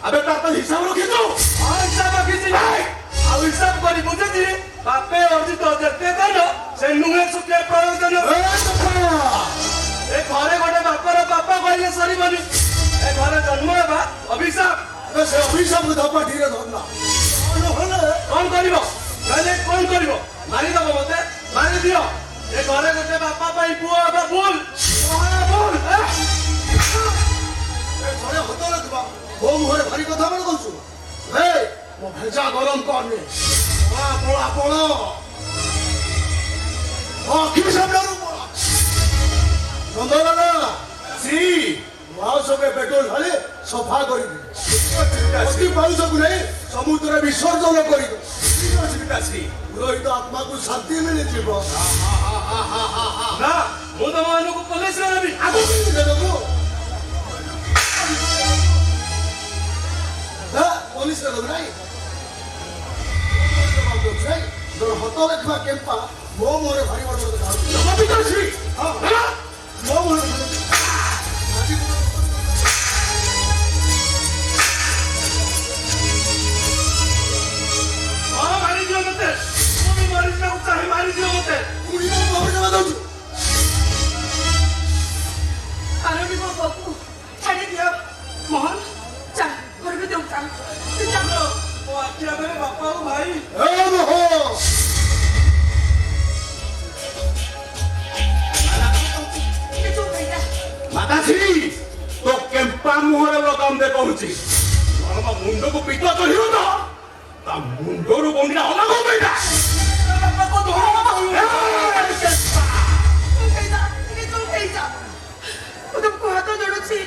ଏବେ ତାର ତ ହିସାବ ରଖିଛୁ ହିସାବ ରଖିଛି ଆଉ ହିସାବ କରି ବୁଝୁଛି ବାପେ ଅର୍ଜିତ ଯେତେ ଦେଲ ସେ ନୁହେଁ ସୁଖେ ପ୍ରୟୋଜନ ଏ ଘରେ ଗୋଟେ ବାପର ବାପା କହିଲେ ସରିବନି ଏ ଘରେ ଜନ୍ମ ହେବା ଅଭିଶାପ ସେ ଅଭିଶାପ ଧପାଟିରେ ଧରଲା କଣ କରିବ କହିଲେ କଣ କରିବ ମାରିଦବ ମତେ ମାରିଦିଅ ଏ ଘରେ ଗୋଟେ ବାପା ପାଇଁ ପୁଅ ହେବା ଭୁଲ ଭୁଲ ଘରେ ହତରେ ଥିବା ମୋ ମୁହଁରେ ଭାରି କଥା ମାନେ କହୁଛୁ ମୋ ଭେଜା ଗରମ କରନି ପଳା ପଳା ଆଖି ସାମ୍ନାରୁ ପଳା ନନ୍ଦଲାଲା ଶ୍ରୀ ମାଉସକେ ପେଟ୍ରୋଲ ଢାଳି ସଫା କରିଦେ ଅତି ପାଉସକୁ ନେଇ ସମୁଦ୍ରରେ ବିସର୍ଜନ କରିଦେ ପିତାଶ୍ରୀ ପୁରୋହିତ ଆତ୍ମାକୁ ଶାନ୍ତି ମିଳିଯିବ ନା ମୁଁ ତମମାନଙ୍କୁ ପୋଲିସରେ ନେବି ଆଗକୁ ଦେବୁ ପୋଲିସରେ ଦେବୁ ନାଇଁ ତୋର ହତ ଲେଖିବା କେମ୍ପା ମୋ ମୁହଁରେ ଭାରି ବଡ଼ ପିତାଶ୍ରୀ ମୋ ମୁହଁରେ ମାରିଦିଅ ମତେ ମୁଁ ବି ମରିଯିବାକୁ ଚାହେଁ ମାରିଦିଅ ମତେ ଦଉଛୁ ଆରବି ମୋ ବାବୁ ଛାଡ଼ି ଦିଅ ମୋହନ ଚାଲ ଘର ଭିତରକୁ ଚାଲ ମୋ ଆଖି ଆଗରେ ବାପା ଆଉ ଭାଇ ମାତାଶ୍ରୀ ତୋ କେମ୍ପା ମୁହଁରେ ଲଗାମ ଦେ କହୁଛି ମୁଣ୍ଡକୁ ପିତ ଚଢିବ ତ ତା ମୁଣ୍ଡରୁ ବଣ୍ଡିଟା ଅଲଗା ପାଇଲା ତୁମକୁ ହାତ ଯୋଡୁଛି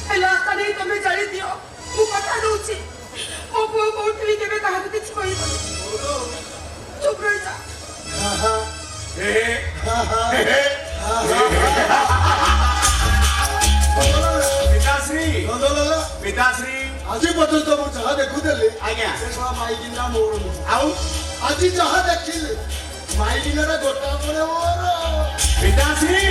ହେଲେ ଆଶା ନେଇ ତମେ ଜାଣି ଦିଅ ମୁଁ କଥା ଦଉଛି ମୋ ପୁଅ କୋଉଠି ବି କେବେ କାହାକୁ କିଛି କହିବନି ଚୁପ ରହିଯା ପିତାଶ୍ରୀ ପିତାଶ୍ରୀ ଆଜି ପର୍ଯ୍ୟନ୍ତ ମୁଁ ଯାହା ଦେଖୁଥିଲି ଆଜ୍ଞା ସେ ଶଳା ମାଇକିନା ମୋର ନୁହଁ ଆଉ ଆଜି ଯାହା ଦେଖିଲି ମାଇକିନାରେ ଗୋଟା ପଡେ ମୋର ପିତାଶ୍ରୀ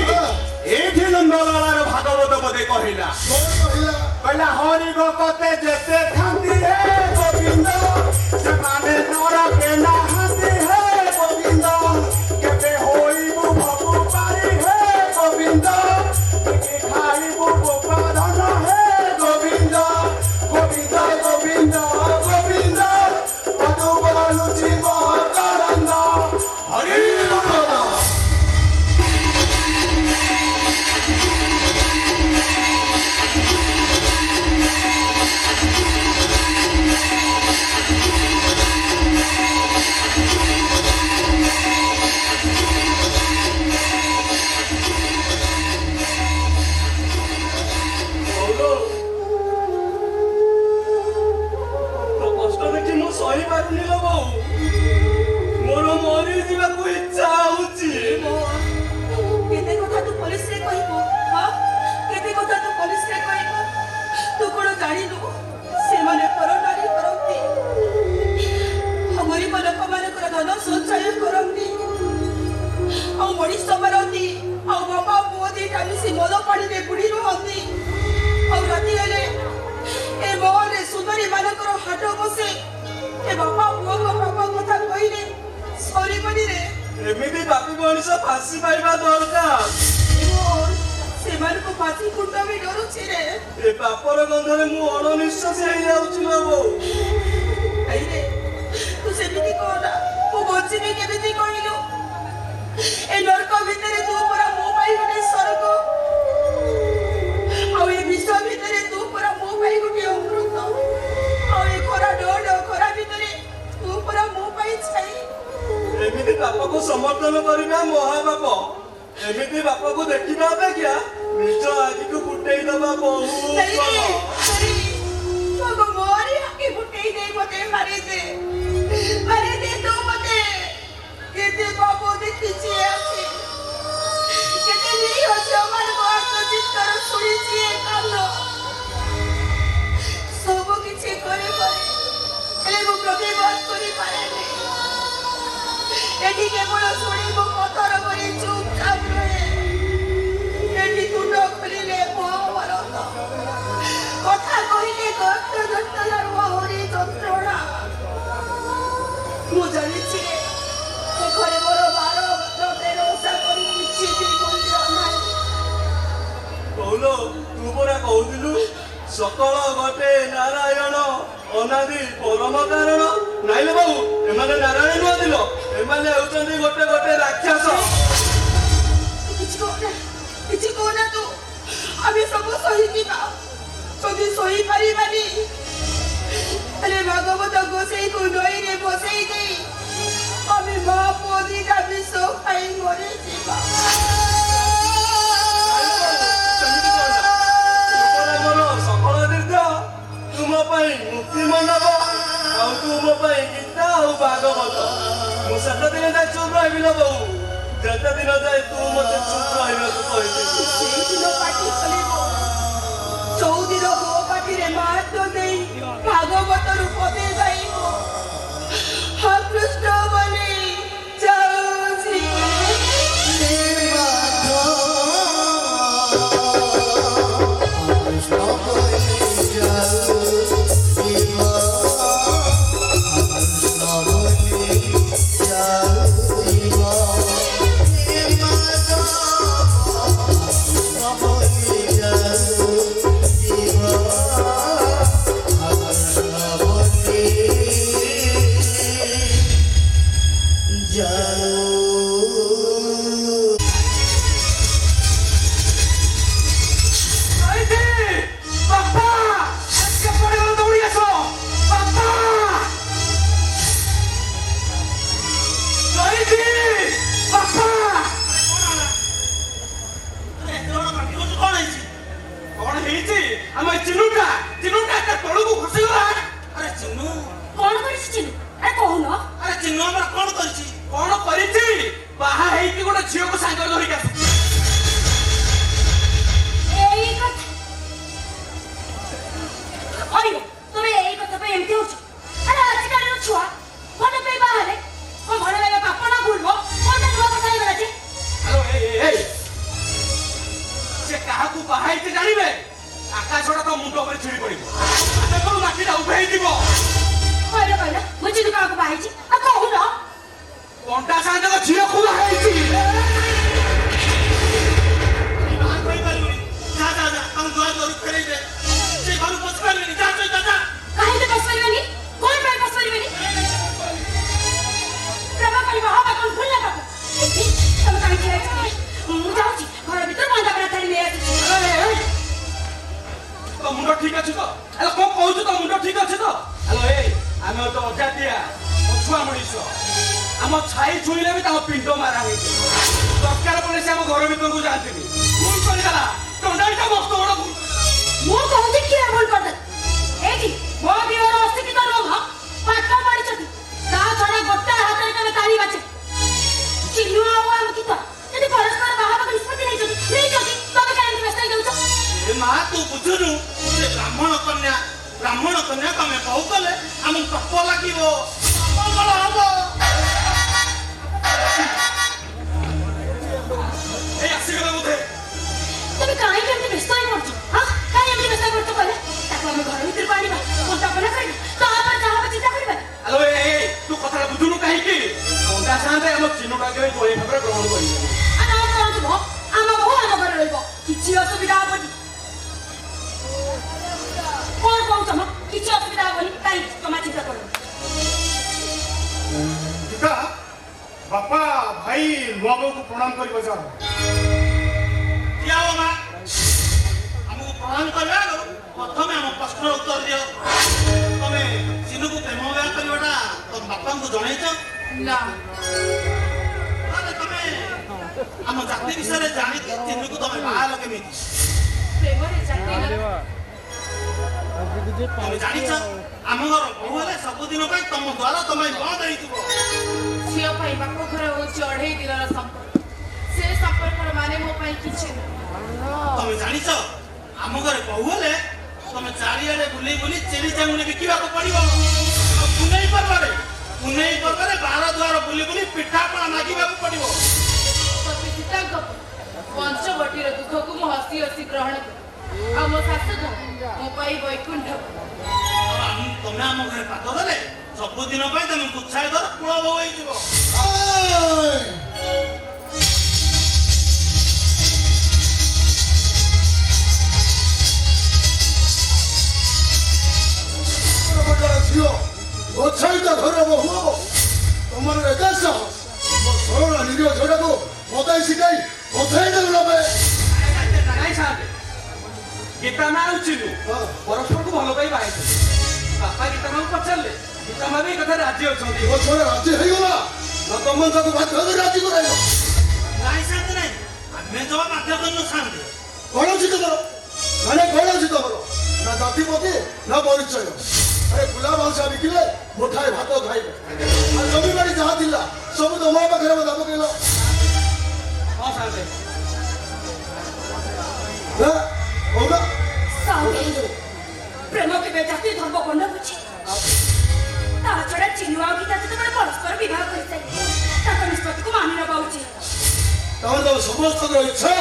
ଏଇଠି ନନ୍ଦଲାଳାର ଭାଗବତ ବୋଧେ କହିଲା କହିଲା କହିଲା ହରି ଭକତେ ଯେତେ ଥାନ୍ତି ହେ ଗୋବିନ୍ଦ ସେମାନେ ନରକେ ନାହାନ୍ତି ହେ ଗୋବିନ୍ଦ କେବେ ହୋଇବୁ ଭକୁ ପାରି ହେ ଗୋବିନ୍ଦ ଟିକେ ଖାଇବୁ ଗୋପାଧନ ହେ ଗୋବିନ୍ଦ ଗୋବିନ୍ଦ ଗୋବିନ୍ଦ ଗୋବିନ୍ଦ ମଧୁବାଣୁଛି ମକରନ୍ଦ ହରି ଏମିତି ପାପୀ ମଣିଷ ଫାଶୀ ପାଇବା ଦରକାର ସେମାନଙ୍କୁ ଫାଶୀ କୁଣ୍ଡ ବି ଡରୁଛି ରେ ଏ ପାପର ଗନ୍ଧରେ ମୁଁ ଅଣନିଶ୍ୱାସୀ ହେଇଯାଉଛି ଲୋ ବୋଉ ତୁ ସେମିତି କହନା ମୁଁ ବଞ୍ଚିବି କେମିତି କହିଲୁ ସମର୍ଥନ କରିବା ମହାପାପ। ଏମିତି ବାପକୁ ଦେଖିବା ଅପେକ୍ଷା ନିଜ ଆଖିକୁ ଫୁଟେଇ ଦେବା ବହୁତ ଭଲ। ମୋରି ଆଖି ଫୁଟେଇ ଦେଇ ମତେ ମାରିଦେ ତୁ ମତେ କେତେ ପାପ ଦେଖିଛି ଆଖି କେତେ ନିରୀହ ଝିଅମାନଙ୍କ ଆତ୍ମଚିତ୍ତର ଶୁଣିଛି ଏ କାନ ସବୁ କିଛି କରିପାରେ ହେଲେ ମୁଁ ପ୍ରତିବାଦ କରିପାରେନି ଏଠି କେବଳ ଶୁଣି ମୁଁ ପଥର କରି ଚୁପଚାପ ରହେ ଏଠି ତୁଣ୍ଡ ଖୋଲିଲେ ମହାଭାରତ କଥା କହିଲେ ଗର୍ତ୍ତ ଯନ୍ତ୍ରଣାରୁ ଆହୁରି ଯନ୍ତ୍ରଣା ମୁଁ ଜାଣିଛି ଏ ଘରେ ମୋର 12 ଓଷା କରି କିଛି ବି ମୂଲ୍ୟ ନାହିଁ କହୁଲ ତୁ ପରା କହୁଥିଲୁ ସକଳ ଗୋଟେ ନାରାୟଣ ଅନାଦି ପରମ କାରଣ। ନାଇଲେ ବାବୁ ଏମାନେ ନାରାୟଣ ନୁହଁଥିଲ ଏମାନେ ହେଉଛନ୍ତି ଗୋଟେ ଗୋଟେ ରାକ୍ଷସ। କିଛି କହୁନା ତୁ ଆମେ ସବୁ ସହିଯିବା ଯଦି ସହିପାରିବାନି ହେଲେ ଭାଗବତ ଗୋସେଇକୁ ନଈରେ ବସେଇ ଦେଇ ଆମେ ମା ପୁଅ ଦିଟା ବିଷ ଖାଇ ମରିଯିବା ସକଳ ତୀର୍ଥ ତୁମ ପାଇଁ ମୁକ୍ତି ମଣ୍ଡପ ଆଉ ତୁମ ପାଇଁ ଗୀତା ଆଉ ଭାଗବତ। ମୁଁ ସେତେ ଦିନ ଯାଏ ଚୁପ୍ ରହିବି ନା ବୋଉ ଯେତେ ଦିନ ଯାଏ ତୁ ମତେ ଚୁପ୍ ରହିବାକୁ କହିଥିଲି। ସେଇଦିନ ପାଟି ଖୋଲିବ ଚଉଦିନ ମୋ ପାଟିରେ ମାହାତ୍ମ୍ୟ ଦେଇ ଭାଗବତରୁ ପଦେ ଗାଇବ ହଁ କୃଷ୍ଣ ବୋଲି ଯାଉଛି ବ୍ରାହ୍ମଣ କନ୍ୟା ତମେ କହୁ କଲେ ଆମକୁ ପାପ ଲାଗିବ ମଙ୍ଗଳ ହବ। এই ଆସିଗଲା ବୋଧେ। ତମେ କାହିଁକି ଏମିତି ବ୍ୟସ୍ତ ହେଇ ପଡୁଛ? କାହିଁ ଏମିତି ବ୍ୟସ୍ତ ହେଇ ପଡୁଛ କହିଲେ? ତାକୁ ଆମେ ଘର ଭିତରକୁ ଆଣିବା, କଣ୍ଟାପନା କରିବା, ତାପରେ ଯାହା ହବ ଚିନ୍ତା କରିବା। ଆଲୋ ତୁ କଥାଟା ବୁଝୁନୁ କାହିଁକି? କଣ୍ଟା ସାଙ୍ଗେ ଆମ ଚିହ୍ନଟାକୁ ଜୟ ଭାବରେ ଗ୍ରହଣ କରିବୁ। ଆମେ କଣ ଯିବ? ଆମ ବୋହୂ ଆମ ଘରେ ରହିବ, କିଛି ଅସୁବିଧା ହବନି। କଣ କହୁଛ ମ? କିଛି ଅସୁବିଧା ହବନି, କାହିଁକି ଜମା ଚିନ୍ତା କରନି। ପିତା ବାପା ଭାଇ ନୂଆବୋଉକୁ ପ୍ରଣାମ କରିବ ଯାଅ। ଦିଆ ହବ ମା, ଆମକୁ ପ୍ରଣାମ କରିବା ଆଗରୁ ପ୍ରଥମେ ଆମ ପ୍ରଶ୍ନର ଉତ୍ତର ଦିଅ। ତମେ ଚିନୁକୁ ପ୍ରେମ ବିବାହ କରିବାଟା ତମ ବାପାଙ୍କୁ ଜଣେଇଛ? ନା। ଆମ ଜାତି ବିଷୟରେ ଜାଣିକି ଚିନ୍ନୁକୁ ତମେ ବାହା ହେଲ କେମିତି? ପ୍ରେମରେ ଜାତି ନା ତମେ ଜାଣିଛ ଆମ ଘର ବୋହୂ ହେଲେ ସବୁଦିନ ପାଇଁ ତମ ଦ୍ୱାର ତମେ ବନ୍ଦ ହେଇଥିବ। ଝିଅ ପାଇଁ ବାପ ଘର ହେଉଛି 2.5 ଦିନର ସମ୍ପର୍କ। ସେ ସମ୍ପର୍କର ମାନେ ମୋ ପାଇଁ କିଛି ନୁହେଁ। ତମେ ଜାଣିଛ ଆମ ଘରେ ବୋହୂ ହେଲେ ତମେ ଚାରିଆଡେ ବୁଲି ବୁଲି ଚେରି ଚାଙ୍ଗୁଡି ବିକିବାକୁ ପଡିବ। ଆଉ ପୁନେଇ ପର୍ବରେ ବାର ଦ୍ୱାର ବୁଲି ବୁଲି ପିଠାପଣା ମାଗିବାକୁ ପଡିବ। ସତୀ ସୀତାଙ୍କ ପଞ୍ଚବଟିର ଦୁଃଖକୁ ମୁଁ ହସି ହସି ଗ୍ରହଣ କରେ। ଆଉ ମୋ ଶାଶୁଘର ମୋ ପାଇଁ ବୈକୁଣ୍ଠ। ତମେ ଆମ ଘରେ ପାଦ ଦେଲେ ସବୁଦିନ ପାଇଁ ତମେ ଉତ୍ସାହିତର କୂଳ ବୋହୂ ହେଇଯିବ। ଝିଅ ଗୋଛାଇତ ଘର ବୋହୂ ହବ। ତମର ଏକା ସାହସ ମୋ ସରଳ ନିରୀହ ଝିଅଟାକୁ ମତାଇ ଶିଖାଇ ପଥାଇ ଦେଲ ନବେ। ନାଇଁ ସାହେବ, ଗୀତା ମା ଆଉ ଚିନୁ ପରସ୍ପରକୁ ଭଲ ପାଇ ବାହାଇଛନ୍ତି। ବାପା ଗୀତା ମାକୁ ପଚାରିଲେ ଗୀତା ମା ବି ଏ କଥାରେ ରାଜି ଅଛନ୍ତି। ମୋ ଛୁଆ ରାଜି ହେଇଗଲା ନା ତମ ତାକୁ ବାଧ୍ୟ କରି ରାଜି କରାଇଲ? ନାଇଁ ଶାନ୍ତି ନାଇଁ, ଆମେ ଜମା ବାଧ୍ୟ କରିନୁ ଶାନ୍ତି। କଣ ଅଛି ତମର? ମାନେ କଣ ଅଛି ତମର? ନା ଜାତିପତି ନା ପରିଚୟ? ଆରେ ଗୁଲା ମାଂସା ବିକିଲେ ମୁଠାଏ ଭାତ ଖାଇବେ। ଆଉ ଜମିବାଡ଼ି ଯାହା ଥିଲା ସବୁ ତମ ପାଖରେ ବୋଧା ପକେଇଲ। ହଁ ସାହେବ, କହୁନା ପ୍ରେମ କେବେ ଜାତି ଧର୍ମ ବର୍ଣ୍ଣ ବୁଝେ? ତା ଛଡା ଚିନୁ ଆଉ ଗୀତା ଯେତେବେଳେ ପରସ୍ପର ବିବାହ କରିସାରିଲେ ତାଙ୍କ ନିଷ୍ପତ୍ତିକୁ ମାନି ନେବା ଉଚିତ। ତାମାନେ ତମ ସମସ୍ତଙ୍କର ଇଚ୍ଛା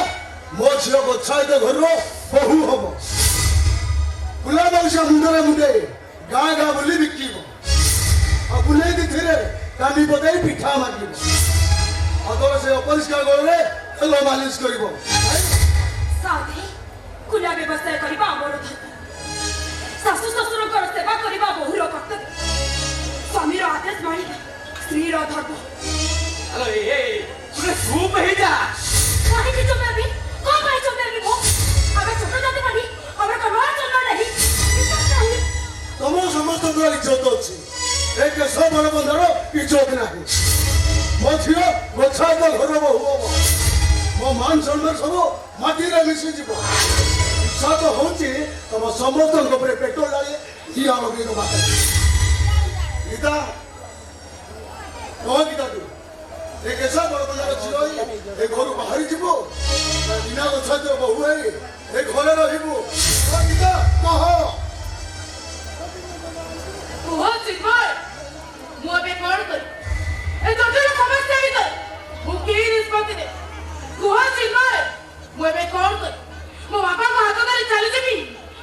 ମୋ ଝିଅ ଗୋଛାଇତ ଘରର ବୋହୂ ହବ। ଗୁଲା ମାଂସା ମୁଣ୍ଡରେ ମୁଣ୍ଡେଇ ଗାଁ ଗାଁ ବୁଲି ବିକିବ। ଆଉ ବୁଲେଇ ଥିରେ କାନି ବଦେଇ ପିଠା ମାଗିବ। ଆଉ ତୋର ସେ ଅପରିଷ୍କାର ଗୋଡ଼ରେ ତେଲ ମାଲିସ କରିବ। ସାଥେ ଖୋଲା ବ୍ୟବସାୟ କରିବା ଆମର ଧର୍ମ। ଶାଶୁ ଶ୍ୱଶୁରଙ୍କର ସେବା କରିବା ବୋହୂର କର୍ତ୍ତବ୍ୟ। ସ୍ୱାମୀର ଆଦେଶ ମାନିବା ସ୍ତ୍ରୀର ଧର୍ମ। ଆଲୋ ଏ ତୁମେ ଚୁପ୍ ହେଇଯା। କାହିଁକି ଚୁପ୍ ହେବି? କଣ ପାଇଁ ଚୁପ୍ ହେବି ମୁଁ? ଆମେ ଛୋଟ ଜାତି ବୋଲି ଆମର କର୍ମର ଜନ୍ମ ନାହିଁ। ତମର ସମସ୍ତଙ୍କର ଇଜ୍ଜତ ଅଛି। ଏ କେଶ ବଳବନ୍ଧର ଇଜ୍ଜତ ନାହିଁ। ମୋ ଝିଅ ଗୋଛାଇତ ଘର ବୋହୂ ହବ। ମୋ ମାନ ସମ୍ମାନ ସବୁ ମାଟିରେ ମିଶିଯିବ। ଇଚ୍ଛା ତ ହଉଛି ତମ ସମସ୍ତଙ୍କ ଉପରେ ପେଟ୍ରୋଲ ଢାଳି ଦିଆ ଲଗେଇ ଦବା। ଗୀତା କହ ଗୀତା ତୁ ଏ କେଶ ବଳବନ୍ଧର ଝିଅ ହେଇ ଏ ଘରୁ ବାହାରି ଯିବୁ ନା ବିନା ଗୋଛାଇତ ବୋହୂ ହେଇ ଏ ଘରେ ରହିବୁ? ଗୀତା କହ। କୁହ ଚିନ୍ମୟ, ମୁଁ ଏବେ କଣ କରିବି? ଏ ଜଟିଳ ସମସ୍ୟା ଭିତରେ ମୁଁ କି ନିଷ୍ପତ୍ତି ନେବି? କୁହ ଚିନ୍ମୟ, ମୁଁ ଏବେ କଣ କରିବି? ମୋ ବାପାଙ୍କ ହାତ ଧରି ଚାଲିଯିବି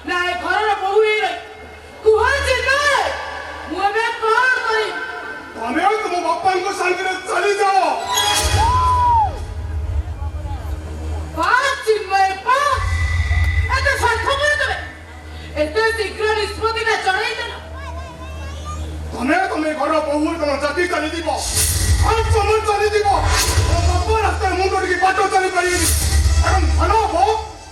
ନା ଏ ଘରର ବୋହୂ ହେଇ ରହିବି? କୁହ ଚିନ୍ମୟ, ମୁଁ ଏବେ କଣ କରିବି? ତମେ ତମ ବାପାଙ୍କ ସାଙ୍ଗରେ ଚାଲିଯାଅ। ଚିନ୍ମୟ ଏତେ ସ୍ୱାର୍ଥପର ତମେ ଏତେ ଶୀଘ୍ର ନିଷ୍ପତ୍ତିଟା ଜଣାଇଦେଲ। ତମେ ଘର ବୋହୂ ତମ ଜାତି ଚାଲିଯିବ। ଆଉ ତମେ ଚାଲିଯିବ ବାପା ରାସ୍ତାରେ ମୁଁ କରିକି ବାଟ ଚାଲିପାରିବିନି। କାରଣ ଭଲ ହବ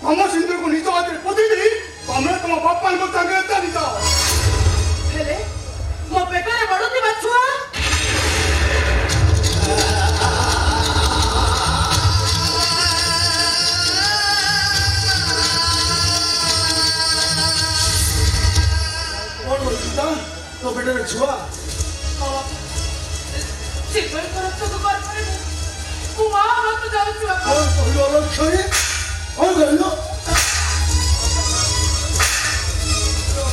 ତମ ସିନ୍ଦୁରକୁ ନିଜ ହାତରେ ପୋତିକିରି ତମେ ତମ ବାପାଙ୍କ ସାଙ୍ଗରେ ଚାଲିଯାଅ। ହେଲେ ମୋ ପେଟରେ ବଢୁଥିବା ଛୁଆ କଣ କରୁଛୁ ତୋ ପେଟରେ ଛୁଆ? ଚିନ୍ମୟଙ୍କର ରକ୍ତକୁ ଗର୍ଭରେ ମୁଁ ମା ହବାକୁ ଯାଉଛି। କଣ କହିଲ ଲକ୍ଷ୍ମୀ? କଣ କହିଲ?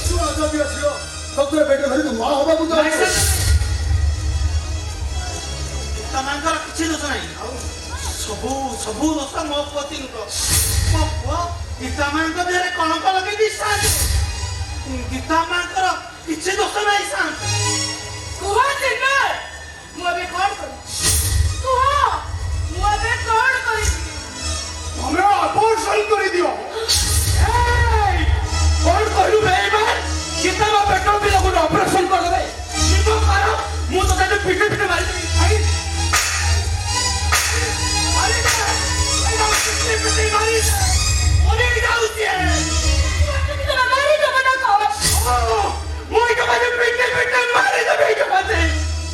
ଛୁଆ ଯଦି ଆସିବ ସତରେ ପେଟ ଧରିକି ମା ହବାକୁ ଯାଉଛି। ତମଙ୍କର କିଛି ଦୋଷ ନାହିଁ। ଆଉ ସବୁ ଦୋଷ ମୋ ପତିଙ୍କ। ମୋ ପୁଅ ଗୀତା ମାଙ୍କ ଦେହରେ କଣକ ଲଗେଇ ଦେଇଥାନ୍ତି। ଗୀତା ମାଙ୍କର କିଛି ଦୋଷ ନାହିଁ ଶାନ୍ତ। କୁହ ଚିନ୍ମୟ, ମୁଁ ଏବେ କଣ କରିବି? କୁହ, ମୁଁ ଏବେ କଣ କରିବି? ତମେ ଆବର୍ଷଣ କରିଦିଅ। କଣ କହିଲୁ ବେଇମାନ? ଗୀତା ମା ପେଟ୍ରୋଲ ପିଲା ଗୋଟେ ଅପରେସନ କରିଦେବେ। ମୁଁ ତ ତାକୁ ପିଟେ ପିଟେ ମାରିଦେବି।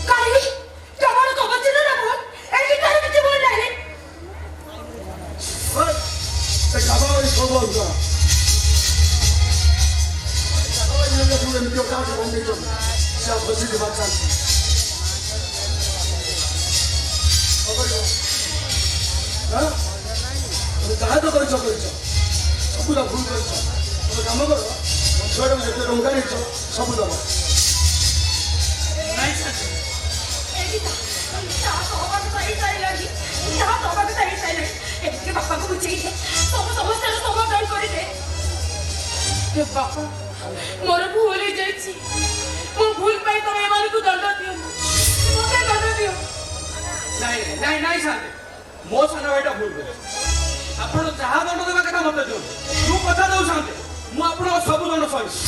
କାଲି କେବଳ କବଚିତ ଯାହା ତ କରିଛ ସବୁଟା ଭୁଲ କରିଛ। ଗୋଟେ କାମ କର ମୋ ଛୁଆଟାକୁ ଯେତେ ଟଙ୍କା ନେଇଛ ସବୁ ଦବ। ନାଇଁ ଶାନ୍ତି ଏଠି ଯାହା ସହବାଗ ହେଇସାରିଲାଣି ଯାହା ସହବାଗ ହେଇସାରିଲାଣି ଏଠିକି ବାପାଙ୍କୁ ବୁଝେଇଦେ ସବୁ ସମସ୍ୟାର ସମାଧାନ କରିଦେ। ବାପା ମୋର ଭୁଲ ହେଇଯାଇଛି ମୋ ଭୁଲ ପାଇଁ ତମେ ଏମାନଙ୍କୁ ଦଣ୍ଡ ଦିଅ ମତେ ଦଣ୍ଡ ଦିଅ। ନାଇଁ ନାଇଁ ନାଇଁ ଶାନ୍ତି ମୋ ସାନ ଭାଇଟା ଭୁଲ କରିଛି। ଆପଣ ଯାହା ଦଣ୍ଡ ଦେବା କଥା ମତେ ଦିଅନ୍ତୁ। ମୁଁ କଥା ଦଉଛନ୍ତି ମୁଁ ଆପଣଙ୍କ ସବୁ ଦଣ୍ଡ ସହିଛି।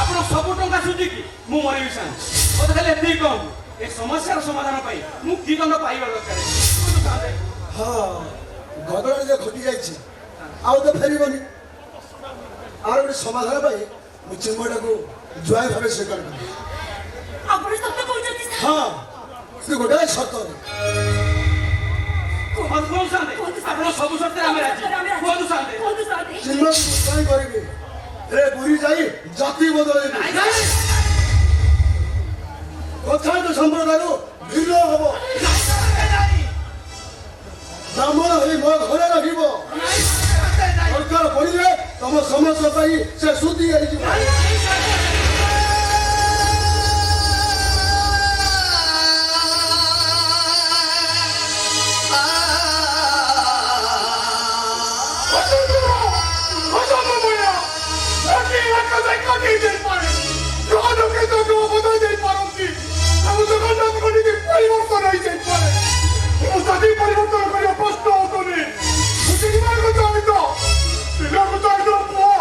ଆପଣ ସବୁ ଟଙ୍କା ସୁଝିକି ମୁଁ ମରିବି ଶାନ୍ତି। ମତେ ଖାଲି ଏତିକି କହନ୍ତୁ ଏ ସମସ୍ୟାର ସମାଧାନ ପାଇଁ ମୁଁ କି ଦଣ୍ଡ ପାଇବା ଦରକାର? ହଁ ଘଟଣା ଯେ ଘଟି ଯାଇଛି ଆଉ ତ ଫେରିବନି। ଆର ଗୋଟେ ସମାଧାନ ପାଇଁ ମୁଁ ଚିନ୍ମୟଟାକୁ ଜୁଆଇ ଭାବେ ସ୍ୱୀକାର କଲି। ଆପଣ ସତ କହୁଛନ୍ତି ସାର୍? ହଁ ସେ ଗୋଟାଏ ସର୍ତ୍ତରେ। ଆପଣ ସବୁ ସତ୍ୟରେ ଆମେ ରାଜି। କୁହନ୍ତୁ ଶାନ୍ତି। କୁହନ୍ତୁ ଶାନ୍ତି। ଚିନ୍ମୟକୁ ଜୁଆଇ କରିବି ରେ ପୁରୀ ଯାଇ ଜାତି ବଦଳେଇବି। କଥାୟତ ସମ୍ପ୍ରଦାୟରୁ ଭିନ୍ନ ହବ। ବ୍ରାହ୍ମଣ ହେଇ ମୋ ଘରେ ରହିବ। ଦରକାର ପଡ଼ିଲେ ତମ ସମସ୍ତ ପାଇଁ ସେ ଶୁଦ୍ଧି ହେଇଯିବ। ପରିବର୍ତ୍ତନ କରିବା ପ୍ରଶ୍ନ ଉଠୁନି। ବୁଝିବାକୁ ଚାହିଁତ ପିଲାକୁ ଚାହିଁତ ପୁଅ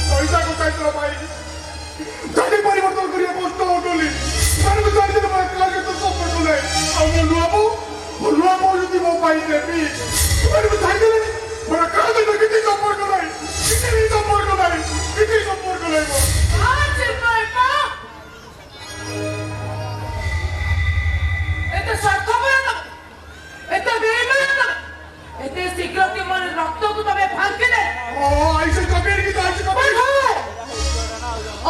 ପଇସାକୁ ଚାହିଁତ ଭାଇ ଜାତି ପରିବର୍ତ୍ତନ କରିବା ପ୍ରଶ୍ନ ଉଠୁନି। ସେମାନଙ୍କୁ ଚାହିଁଥିଲେ ମୋ ଏକଲା କେତେ ସମ୍ପର୍କ ନାହିଁ। ଆଉ ମୋ ନୂଆ ବୋଉ ଯଦି ମୋ ପାଇଁ ଦେବି ସେମାନଙ୍କୁ ଚାହିଁଥିଲେ ମୋର କାହା ସହିତ କିଛି ସମ୍ପର୍କ ନାହିଁ। କିଛି ସମ୍ପର୍କ ନାହିଁ। ଏତେ ସ୍ୱାର୍ଥପର ଏତେ ବେଇମାନ ଏତେ ଶୀଘ୍ର ତୁମର ରକ୍ତକୁ ତମେ ଭାଙ୍ଗିଲେ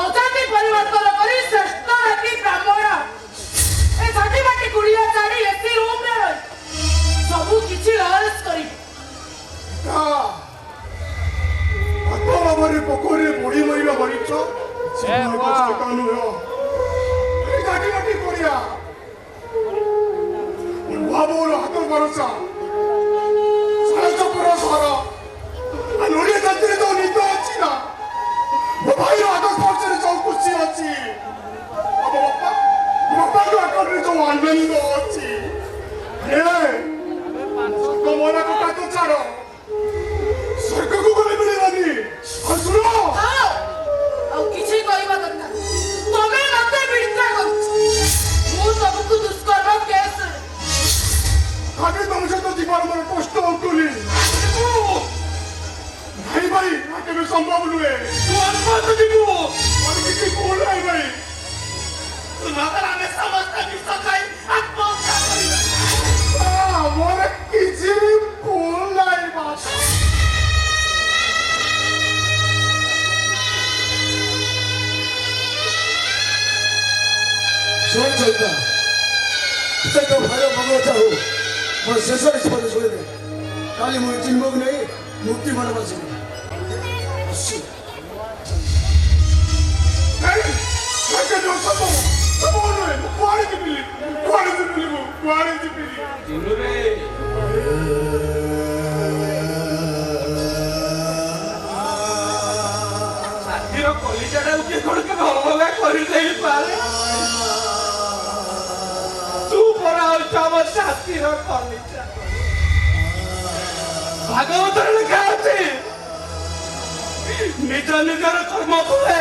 ଅଜାତି ପରିବର୍ତ୍ତନ କରି ଶ୍ରେଷ୍ଠ ଜାତି ବ୍ରାହ୍ମଣ ଏ ଝାଟି ମାଟି କୁଡ଼ିଆ ଛାଡ଼ି ଏସି ରୁମରେ ରହି ସବୁ କିଛି ଅରେଞ୍ଜ କରିବି। ଭାବରେ ପୋଖରୀରେ ବୁଡ଼ି ମରିବା ମରିଛ ନୁହେଁ। ଝାଟି ମାଟି କୁଡ଼ିଆ ବାବୁର ହାତ ଭରସା ସାରସପୁର ସହର ନଡ଼ିଆ ଜାତିରେ ଯୋଉ ନିଦ ଅଛି ନା ମୋ ଭାଇର ହାତ ସ୍ପର୍ଶରେ ଯୋଉ ଖୁସି ଅଛି ଆମ ବାପାଙ୍କ ଆକାଉଣ୍ଟରେ ଯୋଉ ଆନନ୍ଦ ଅଛି ମନା କଥା ତ ଛାଡ଼ ସ୍ୱର୍ଗକୁ ଗଲେ ମିଳିବନି। ଶୁଣ ଆଉ କିଛି କରିବା କଥା ତମେ ମତେ ବିଶ୍ୱାସ କରୁଛ ମୁଁ ତମକୁ ଦୁଷ୍କର୍ମ କେସ୍ আগে তোমার সাথে জীবন আমার কষ্ট উঠুনি ভাই ভাই আগে সম্ভব নয়। তোমার পাশে দিব আমি কিছু বলাই ভাই তোমাদের আমি সমস্ত কিছু খাই আত্মহত্যা করি। আমার কিছু বলাই বাস ଶୁଣ ଚୈତା ସେ ତୋ ଭାଇର ମଙ୍ଗଳ ଚାହୁ ମୋର ଶେଷ ନିଷ୍ପତ୍ତି ଶୁଣିଦେ। କାଲି ମୁଁ ଚିନ୍ମୟକୁ ନେଇ ମୁକ୍ତି ମାନ ବାସିବି। ସାଥିର କଲିଜାଟାକୁ କିଏ କଣ କେବେ ଅଲଗା କରିଦେଇପାରେ? ତୁ ପରା ହଉଛୁ ଆମ ସାଥିର କଲିଜା। ଭାଗବତରେ ଲେଖା ଅଛି ନିଜ ନିଜର କର୍ମ ଫଳେ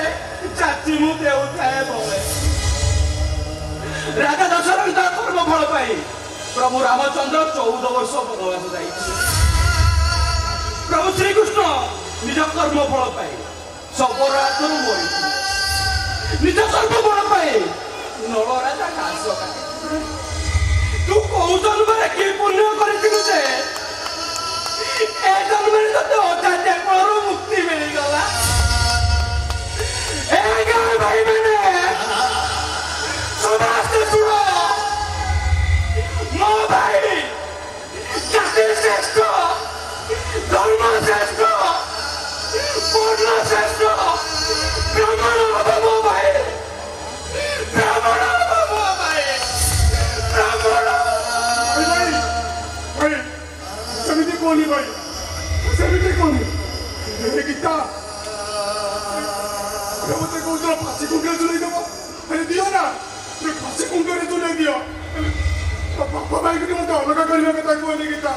ଚାଚି ମୁଁ ଦେଉଥାଏ ବଳେ। ରାଜା ଦଶରଥ କର୍ମ ଫଳ ପାଇଁ ପ୍ରଭୁ ରାମଚନ୍ଦ୍ର 14 ବର୍ଷ ବନବାସ ଯାଇଛି। ପ୍ରଭୁ ଶ୍ରୀକୃଷ୍ଣ ନିଜ କର୍ମ ଫଳ ପାଇଁ ଶବର ହାତରୁ ମରିଥିଲେ। ନିଜ କର୍ମ ଫଳ ପାଇଁ ନଳରାଜା ଘାସ କାଟିଥିଲେ। ତୁ କୋଉ ଜନ୍ମରେ କି ପୁଣ୍ୟ କରିଥିଲୁ ଯେ ଏ ଜନ୍ମରେ ତତେ ଅଜାତିଆ କଳରୁ ମୁକ୍ତି ମିଳିଗଲା? ଏ ଗାଁ ଭାଇମାନେ ସମସ୍ତେ ଶୁଣ, ମୋ ଭାଇ ଜାତି ଶ୍ରେଷ୍ଠ ଧର୍ମ ଭାଇ ସେମିତି କୁହନି ଭାଇ ସେମିତି କୁହନି ଏ ଗୀତା ମତେ କହୁଛ ଫାଶୀ କୁଣ୍ଡରେ ଝୁଲେଇ ଦେବ ଦିଅ ନା ଫାଶୀ କୁଣ୍ଡରେ ଝୁଲେଇ ଦିଅ ବାପା ଭାଇକୁ ମତେ ଅଲଗା କରିବା କଥା କୁହନି ଗୀତା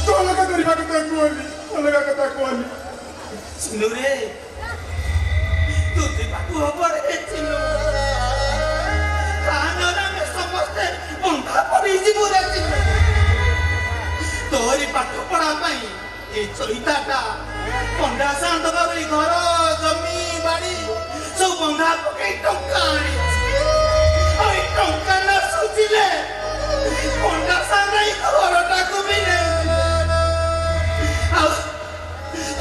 ତୁ ଅଲଗା କରିବା କଥା କୁହନି ଅଲଗା କଥା କୁହନି ଚିନୁରେ ତୁ ଯିବାକୁ ହବ ରେ ଚିନୁ କାନରେ ଆମେ ସମସ୍ତେ ବନ୍ଧା ପଡ଼ିଯିବୁ ରେ ଚିନୁ ତୋରି ପାଠ ପଢା ପାଇଁ ଏ ଚଇତାଟା ପଣ୍ଡା ସାନ୍ତ ବାବୁ ଘର ଜମି ବାଡ଼ି ସବୁ ବନ୍ଧା ପକେଇ ଟଙ୍କା ଆଣିଛି ଆଉ ଏ ଟଙ୍କା ନ ସୁଝିଲେ ପଣ୍ଡା ସାନ୍ତ ଏଇ ଘରଟାକୁ ବି ନେଇଯିବେ ଆଉ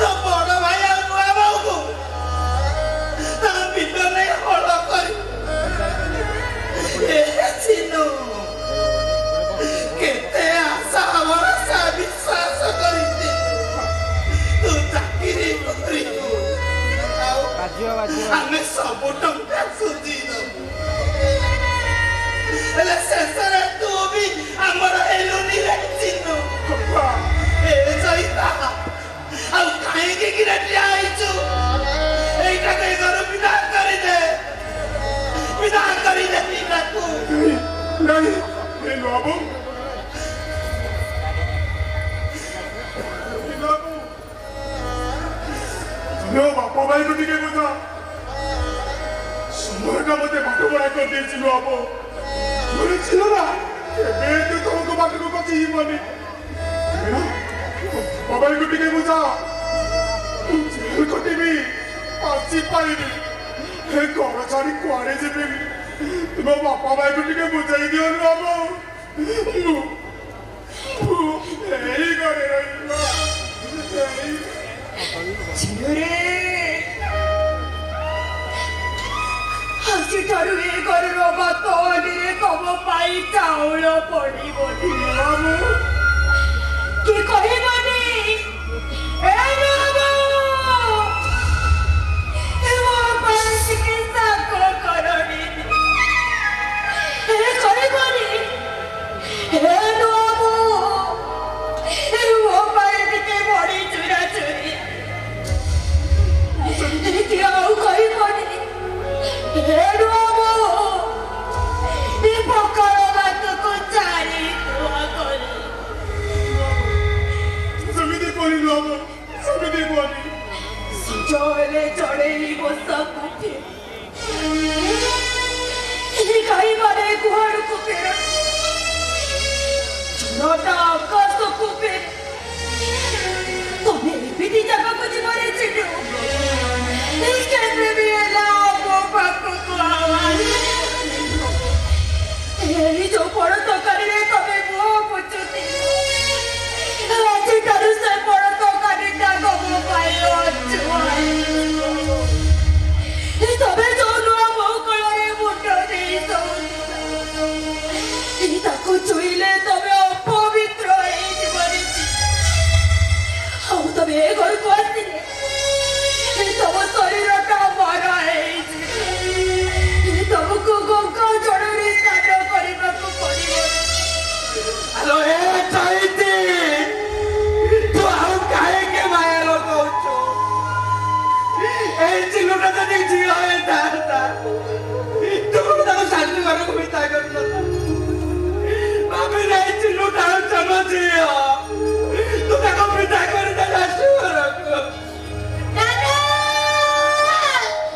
ତ ବଡ ଭାଇ ଆଉ ନୂଆ ବାବୁକୁ ତା ବିଲ ନେଇ ହଳ କରି ଏ ଚିନୁ କେତେ ଆଶା ଭରସା ବିଶ୍ୱାସ କରିଛି ତୁ ଚାକିରି କରିବୁ ଆଉ ଆମେ ସବୁ ଟଙ୍କା ସୁଝି ଦବୁ ହେଲେ ଶେଷରେ ତୁ ବି ଆମର ହେଲୁନି ରେ ଚିନୁ ଏ ସଇତା ଆଉ କାହିଁକି କିରେ ଠିଆ ହେଇଛୁ ଏଇଟାକୁ ଏ ଘରୁ ବିଦା କରିଦେ ଏଇଟାକୁ ନାଇଁ ଏ ବାବୁ ବାପା ଭାଇକୁ ଟିକେ ବୁଝା ସମୟଟା ମତେ ବାଟ ବଢା କରିଦେଇଛି ବାବୁ ছিল না ଏବେ ତୁ ତମକୁ ବାଟକୁ କଚି ଯିବନି ବାବାଙ୍କୁ ଟିକେ ବୁଝା ଜେଲ କଟିବି ଆସିପାରିବି ଏ ଘର ଛାଡି କୁଆଡେ ଯିବିନି ତୁମ ବାପା ଭାଇକୁ ଟିକେ ବୁଝାଇ ଦିଅନି ବାବୁ ଏଇ ଘରେ ରହିବା ଆଜିଠାରୁ ଏ ଘରର ଭାତ ହାଣ୍ଡିରେ ତମ ପାଇଁ ଚାଉଳ ପଡିବନି ବାବୁ କି କହିବନି ଏ ବାବୁ ଏ ମୋ ପାଇଁ ଟିକେ ଶାଗ କରନି ଏ କହିବନି ଏ ବାବୁ ଏ ମୋ ପାଇଁ ଟିକେ ବଢି ଚୁରା ଚୁରି କି ଆଉ କହିବନି Pero amor, mi pocaro ଭାତକୁ ଚାରି କୁଆ କରି ସେମିତି କରିଲୁ ବାବୁ ସେମିତି କରି ସଜରେ ଚଢ଼େଇ ବସାକୁ ଖାଇବାରେ ଗୁହାଳକୁ ଫେର ଝୁଣଟା ଆକାଶକୁ ଫେର ତମେ ଏମିତି ଜାଗାକୁ ଯିବରେ ଚିଡୁ କେବେ ବି ହେଲା ମୋ ପାଖକୁ ଏଇ ଯୋଉ ବଡ ତରକାରୀରେ ତମେ ମୁହଁ ପୋଛୁଥିଲ ଆଜିଠାରୁ ସେ ବଡ ତରକାରୀଟା ତମ ପାଇଁ ଅଛୁଆଇ ତମେ ଯୋଉ ନୂଆ ବୋହୂ କୋଳରେ ମୁଣ୍ଡ ଦେଇ ଶୋଉଥିଲ ତାକୁ ଛୁଇଁଲେ ତମେ ଅପବିତ୍ର ହେଇଯିବନି ଆଉ ତମେ ଏ ଘରକୁ ଆସିଲେ ତମ ଶରୀରଟା ମରା ହେଇଛି ତମକୁ ଗଙ୍ଗା ଜଳରେ ସ୍ନାନ କରିବାକୁ ପଡିବ ଆଲୋ ଏ ଚାଇତି ତୁ ଆଉ କାହିଁକି ମାୟା ଲଗାଉଛୁ এই চিহ্নটা যদি ঝিଅ ହେଇଥାନ୍ତା ତୁ ତାକୁ ଶାନ୍ତି ଘରକୁ ବିଦା କରିନଥାନ୍ତୁ ଭାବିଲେ এই ଚିହ୍ନଟା ତମ ଝିଅ ତୁ ତାକୁ ବିଦା କରିଦେ ଶାନ୍ତି ଘରକୁ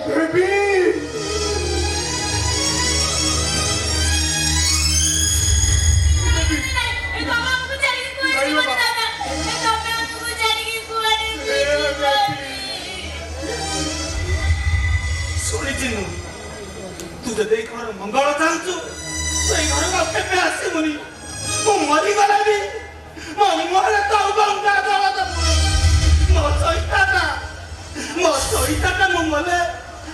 ବେବି ଶୁଣିଛି ତୁ ଯଦି ଘର ମଙ୍ଗଳ ଚାହୁଁଛୁ ସେଇ ଘରକୁ କେବେ ଆସିବୁନି ମୁଁ ମରିଗଲା ବି ମୋ ମୁହଁରେ ତ ଗଙ୍ଗା ଜଳ ଦେବୁ ମୋ ସଇତାଟା ମୁଁ ମଲେ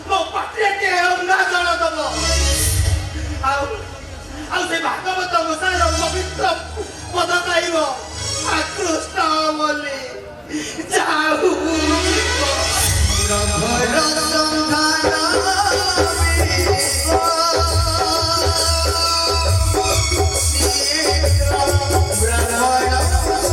ମୋ ପାଟିରେ କିଏ ଗଙ୍ଗା ଜଳ ଦେବ ଆଉ ସେ ଭାଗବତ ଗୋସାଇର ପବିତ୍ର ପଦ ଗାଇବ ଆକୃଷ୍ଟ ବୋଲି ଯାଉ Brahma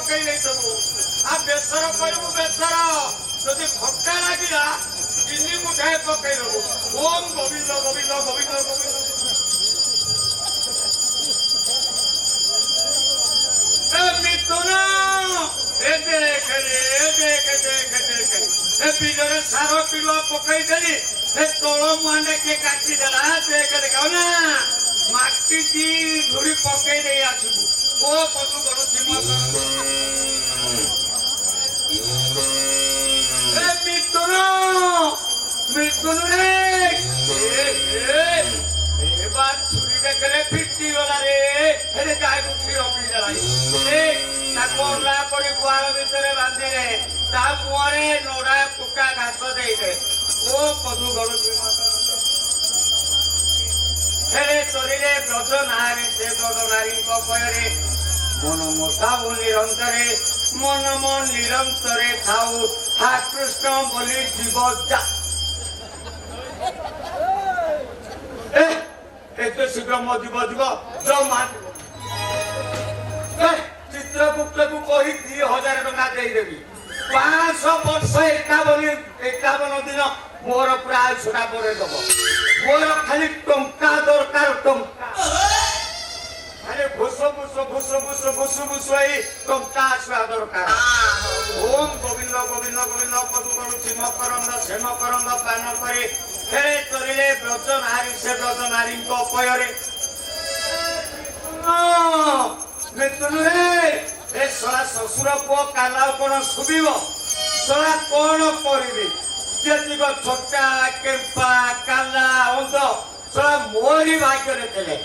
ପକେଇ ଦେଇଥିବୁ ଆଉ ବେସର କରିବୁ ବେସର ଯଦି ଖଟା ଲାଗିଲା ଚିନି ମୁଠାଏ ପକେଇଦବୁ ଓମ୍ ଗୋବିନ୍ଦ ଗୋବିନ୍ଦ ଗୋବିନ୍ଦ ଗୋବିନ୍ଦ ମିଥୁନ ଏ ଦେଖ ରେ ଦେଖ ଦେଖ ଦେଖ ଏ ବିଲରେ ସାର ପିଲୁଆ ପକେଇଦେଲି ଏ ତଳ ମୁହାଣ୍ଡେ କିଏ କାଟିଦେଲା ଦେଖ ଦେଖ ନା ମାଟି ଦି ଧୂଳି ପକେଇ ଦେଇ ଆସିବୁ ଓ ପଶୁ କରୁଛି ଏ ମିଥୁନ ମିଥୁନ ରେ এবার ছুরি দেখলে ফিটি গলা রে এরে গায়ে উঠি অপি জ্বালাই এ তাকে অল্লা করে গুয়াল ভিতরে বাঁধি রে তা মুহরে নোড়া পোকা ঘাস দেই দে ও কদু গড়ুছি হেরে চলিলে ব্রজ নারী সে ব্রজ নারীଙ୍କ ভୟରେ মন মোটাও নিরন্তরে মন মন নিরন্তরে খাও হা কৃষ্ণ বলি জীব যা এতে শীঘ্র মজিব জীব চিত্রগুপ্তକୁ কহি 2000 ଟଙ୍କା ଦେଇଦେବି 500 ବର୍ଷ 51 ଦିନ ମୋର ପ୍ରାୟ ଛଡ଼ା ପରେ ଦବ ମୋର ଖାଲି ଟଙ୍କା ଦରକାର ଟଙ୍କା ଖାଲି ଭୁସ ଭୁସ ଭୁସ ଭୁସ ଭୁସ ଭୁସ ହେଇ ଟଙ୍କା ଆସିବା ଦରକାର ଓମ୍ ଗୋବିନ୍ଦ ଗୋବିନ୍ଦ ଗୋବିନ୍ଦ ପଦୁ କରୁଛି ମକରନ୍ଦ ସେ ମକରନ୍ଦ ପାନ କରି ହେଳେ କରିଲେ ବ୍ରଜ ନାରୀ ସେ ବ୍ରଜ ନାରୀଙ୍କ ଅପୟରେ ମିଥୁନରେ ଏ ଶଳା ଶ୍ୱଶୁର ପୁଅ କାଲା କଣ ଶୁଭିବ ଶଳା କଣ କରିବି ଯେତିକ ଛୋଟା କେମ୍ପା କାଲା ଅନ୍ଧ ଶଳା ମୋରି ଭାଗ୍ୟରେ ଥିଲେ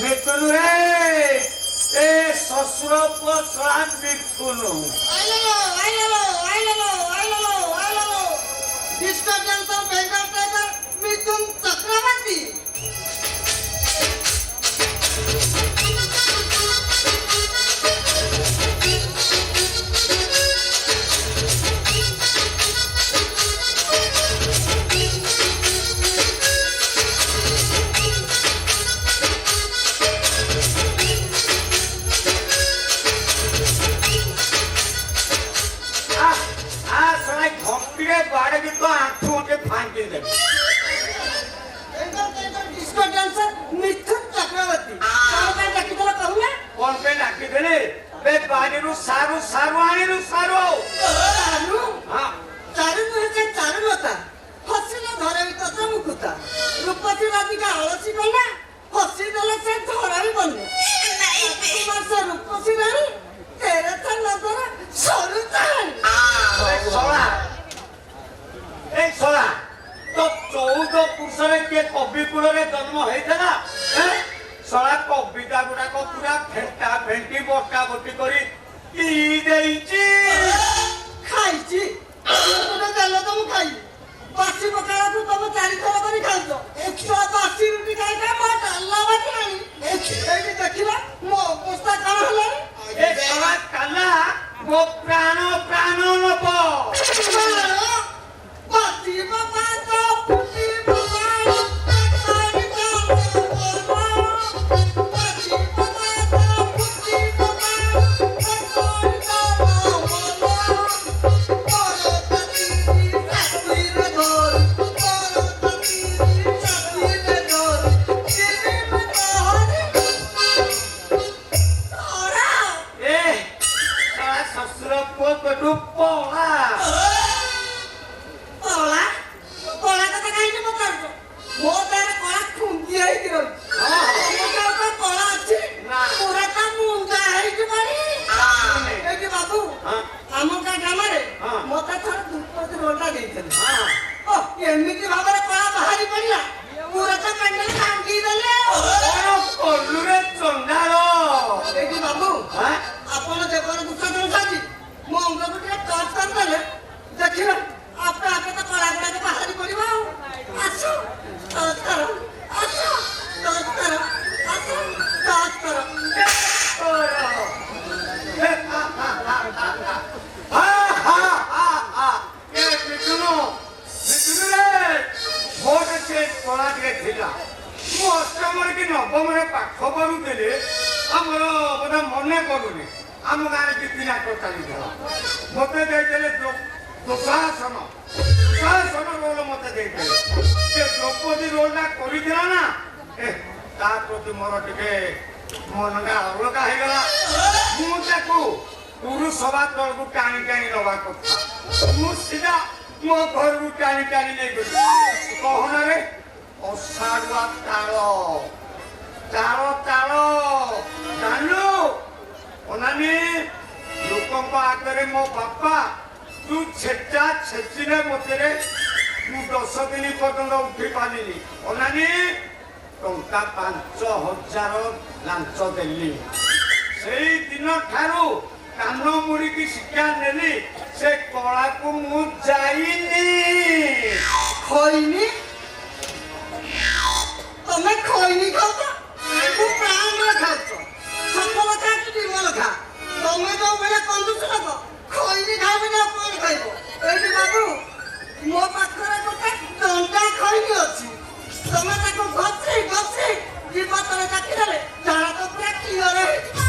ମିଥୁନରେ ଏ ଶ୍ୱଶୁର ପୁଅ ଶଳା ମିଥୁନ মিথুন চক্রবর্তী सारू सारू आनिलु सारू सारू सारू नुहे चारू लता हसिले धरे तो मुकुता रूपसी राधिका अलसी कला हसी देले से धरा भी बने नहीं वर्ष रूपसी रानी तेरे था नजर सरू तान सोला ए सोला तो 14 पुरुषरे के कवि कुल रे जन्म हेइतला सोला कविता गुडा को पूरा फेंटा फेंटी बोटा बोटी करी ई देइची खाइची तोने देलो तो मु खाई बासी पकाला तू तब 4 थर करी खाइतो 180 रुपी खाइ का मो डाला बाटी नाही एठी देखिला मो अवस्था कान हलानी ए सोला काला मो प्राण प्राण नप बासी बाबा तो फुटी बाबा एमती भाव कला बाहरी पड़ा पूरा तो कंडल कांगी देले कोन कोल्लुरे चंडाल एटी बाबू आपण देवर गुस्सा दउछाती मो अंग गुटे टच कर देले देखिलो आपे आपे तो कला गुडा के बाहरी पड़िबा आसो टच करो आसो टच करो आसो टच करो अष्टम कि नवम पाठ पढ़ुले आमर बोधा मन पड़ुनि ଆମ ଗାଁରେ କିଛି ନାଟ ଚାଲିଥିଲା ମତେ ଦେଇଥିଲେ ଦୁଶାସନ ରୋଲ ମତେ ଦେଇଥିଲେ ସେ ଦ୍ରୌପଦୀ ରୋଲଟା କରିଥିଲା ନା ତା ପ୍ରତି ମୋର ଟିକେ ମନଟା ଅଲଗା ହେଇଗଲା ମୁଁ ତାକୁ ପୁରୁଷ ସଭା ତଳକୁ ଟାଣି ଟାଣି ନବା କଥା ମୁଁ ସିଧା ମୋ ଘରକୁ ଟାଣି ଟାଣି ନେଇଗଲି କହନାରେ ଅସାରୁଆ ତାଳ ଜାଣିଲୁ ଅନାନି ଲୋକଙ୍କ ଆଗରେ ମୋ ବାପା ତୁ ଛେଚା ଛେଚିଲେ ମତେ ମୁଁ 10 ଦିନ ପର୍ଯ୍ୟନ୍ତ ଉଠି ପାରିଲି ଅନାନି ଟଙ୍କା 5,000 ଲାଞ୍ଚ ଦେଲି ସେଇ ଦିନ ଠାରୁ କାନ ମୁଡ଼ିକି ଶିକ୍ଷା ନେଲି ସେ କଳାକୁ ମୁଁ ଯାଇନି ଖଇନି ତମେ ଖଇନି ଖାଉଛ ମୁଁ ପ୍ରାଣ ଖାଉଛ ସତ କଥା ଜୀବନ ଖା ତମେ ଯୋଉ ଭଳିଆ କନ୍ଦୁଛ ଲୋକ ଖଇନି ଖାଇବନି ଆଉ କଣ ଖାଇବ ଏଇଠି ବାବୁ ମୋ ପାଖରେ ଗୋଟେ ଦଣ୍ଡା ଖଇନି ଅଛି ତମେ ତାକୁ ଘଷି ଯିବ ତଳେ ଚାକିଦେଲେ ଝାଳ ତ ପୁରା କ୍ଲିୟର ହେଇଯିବ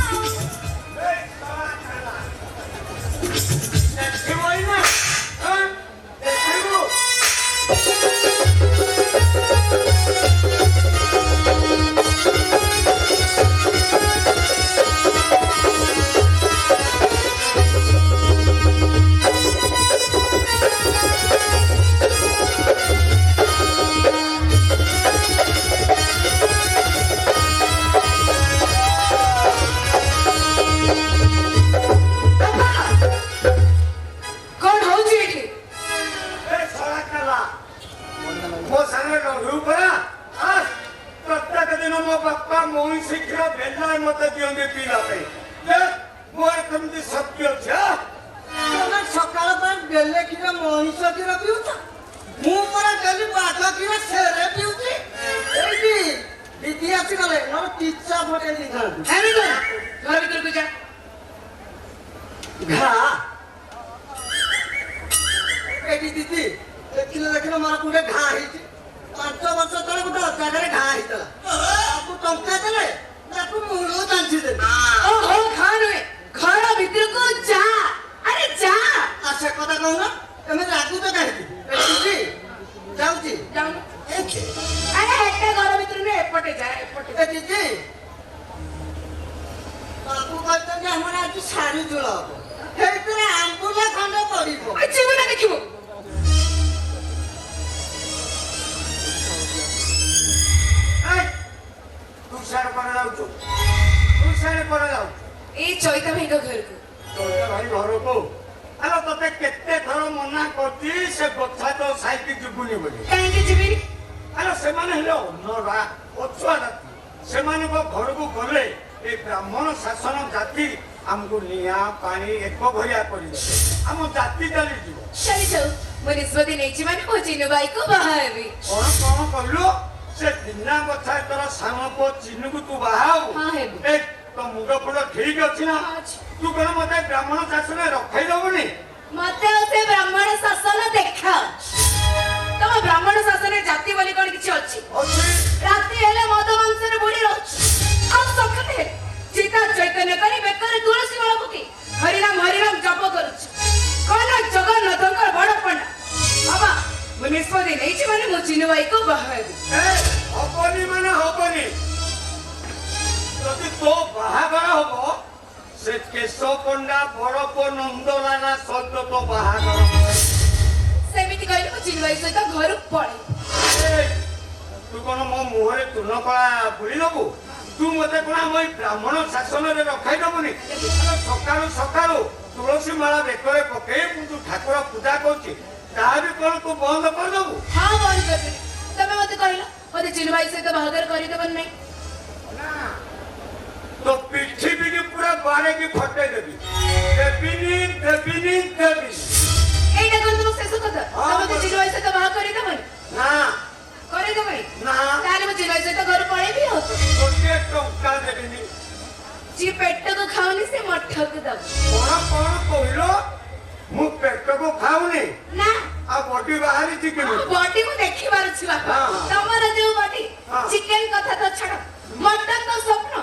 चिकन कथा तो छाड़ मटन तो स्वप्न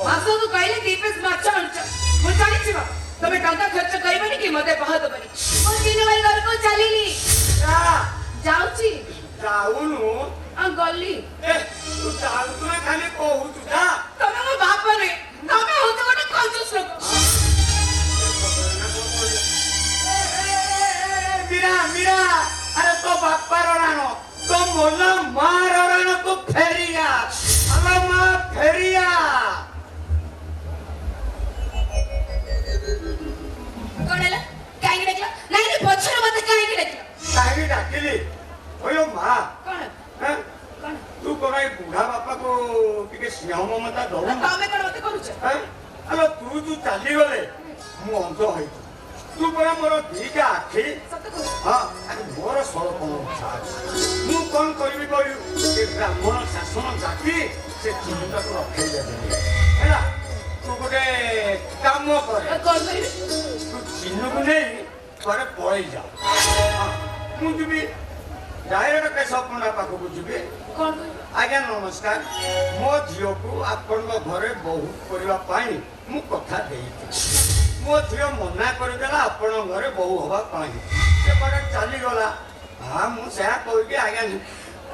मासो को कहले 2 पीस माछ आनुछ मु जानि छिबा କି ମତେ ବାହା ଦବନି ମୁଁ ଦିନ ଭାଇ ଘରକୁ ଚାଲିଲି ଯାଉଛି ଯାଉନୁ ଗଲି ତୁ ଯାଉଛୁ ନା ଖାଲି କହୁଛୁ ଯା ତମେ ମୋ ବାପ ନୁହେଁ ତମେ ହଉଛ ଗୋଟେ କଞ୍ଜୁସ ଲୋକ ମୀରା ମୀରା ଆରେ ତୋ ବାପାର ରାଣ ତୋ ମନ ମାର ରାଣ ତୁ ଫେରିଆ ଆଲୋ ମା ଫେରିଆ କଣ ହେଲା କାହିଁକି ଡାକିଲ ନାଇଁ ପଛରେ ମତେ କାହିଁକି ଡାକିଲ କାହିଁକି ଡାକିଲି ଓୟୋ ମା କଣ ହେଁ? କଣ ତୁ କଣ ଏଇ ବୁଢା ବାପାକୁ ଟିକେ ସ୍ନେହ ମମତା ଦଉନୁ ତମେ କଣ ମତେ କରୁଛ ହେଁ? ଆଲୋ ତୁ ଚାଲିଗଲେ ମୁଁ ଅନ୍ଧ ହେଇଛି ତୁ ପରା ମୋର ଦିଟା ଆଖି ସତ କହୁଛ ହଁ ଆରେ ମୋର ସଳକ ଇଚ୍ଛା ଅଛି ମୁଁ କଣ କରିବି କହିଲୁ ଏ ବ୍ରାହ୍ମଣ ଶାସନ ଜାତି ସେ ଚିନ୍ତାକୁ ରଖେଇ ଦେବେ ହେଲା ତୁ ଗୋଟେ କାମ କରେ କଣ କରିବି ତୁ ଚିହ୍ନକୁ ନେଇ ଥରେ ପଳେଇ ଯା ହଁ, ମୁଁ ଯିବି ଡାଇରେକ୍ଟ କେଶବ ପଣ୍ଡା ପାଖକୁ ଯିବି କଣ କରିବି ଆଜ୍ଞା ନମସ୍କାର ମୋ ଝିଅକୁ ଆପଣଙ୍କ ଘରେ ବୋହୂ କରିବା ପାଇଁ ମୁଁ କଥା ଦେଇଛି ମୋ ଝିଅ ମନା କରିଦେଲା ଆପଣଙ୍କ ଘରେ ବୋହୂ ହବା ପାଇଁ ସେ କୁଆଡ଼େ ଚାଲିଗଲା ହଁ ମୁଁ ସେୟା କହିବି ଆଜ୍ଞା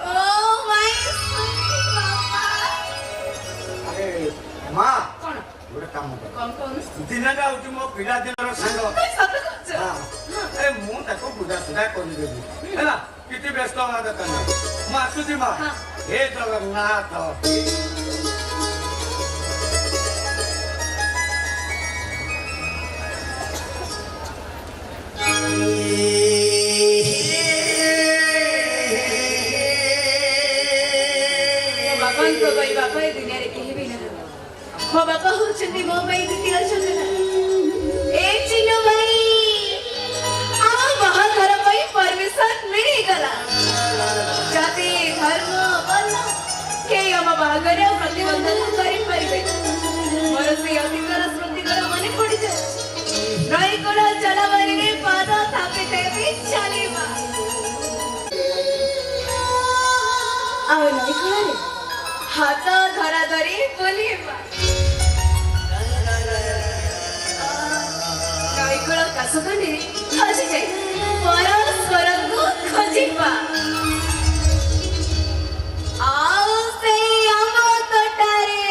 ଓ ମାଇ ବାପା ଆରେ ମା କଣ ଗୋଟେ କାମ କର କଣ କହୁନ ଦିନଟା ହଉଛି ମୋ ପିଲାଦିନର ସାଙ୍ଗ ସତ କହୁଛ ହଁ ଆରେ ମୁଁ ତାକୁ ବୁଝାସୁଝା କରିଦେବି ହେଲା କିଛି ବ୍ୟସ୍ତ ହବା ଦରକାର ନାହିଁ ମୁଁ ଆସୁଛି ମା ହଁ। ହେ ଜଗନ୍ନାଥ ମୋ ବାପାଙ୍କ ପାଇଁ ବାପା ଏ ଦୁନିଆରେ କେହି ବି ନାହାନ୍ତି ମୋ ବାପା ହଉଛନ୍ତି ମୋ ପାଇଁ ଦ୍ୱିତୀୟ ସନ୍ତାନ ଏ ଚିନୁ ଭାଇ ଆମ ବାହାଘର ପାଇଁ ପରମିଶନ ମିଳିଗଲା ଜାତି ଧର୍ମ ବର୍ଣ୍ଣ କେହି ଆମ ବାହାଘର ପ୍ରତିବନ୍ଧକ କରିପାରିବେ ମୋର ସେଇ ଅତୀତର ସ୍ମୃତିଗୁଡ ମନେ ପଡିଯାଉଛି ନଈକୂଳ ଜଳବାରିରେ ପାଦ ଥାପି ଦେବି ଚାଲିବା ଆଉ ନଈକୂଳରେ ହାତ ଧରା ଧରି ବୁଲିବା ନଈକୂଳ କାଶକାଣ୍ଡିରେ ଖସି ଯାଇ ପରସ୍ପରକୁ ଖୋଜିବା ଆଉ ସେଇ ଆମ ତୋଟାରେ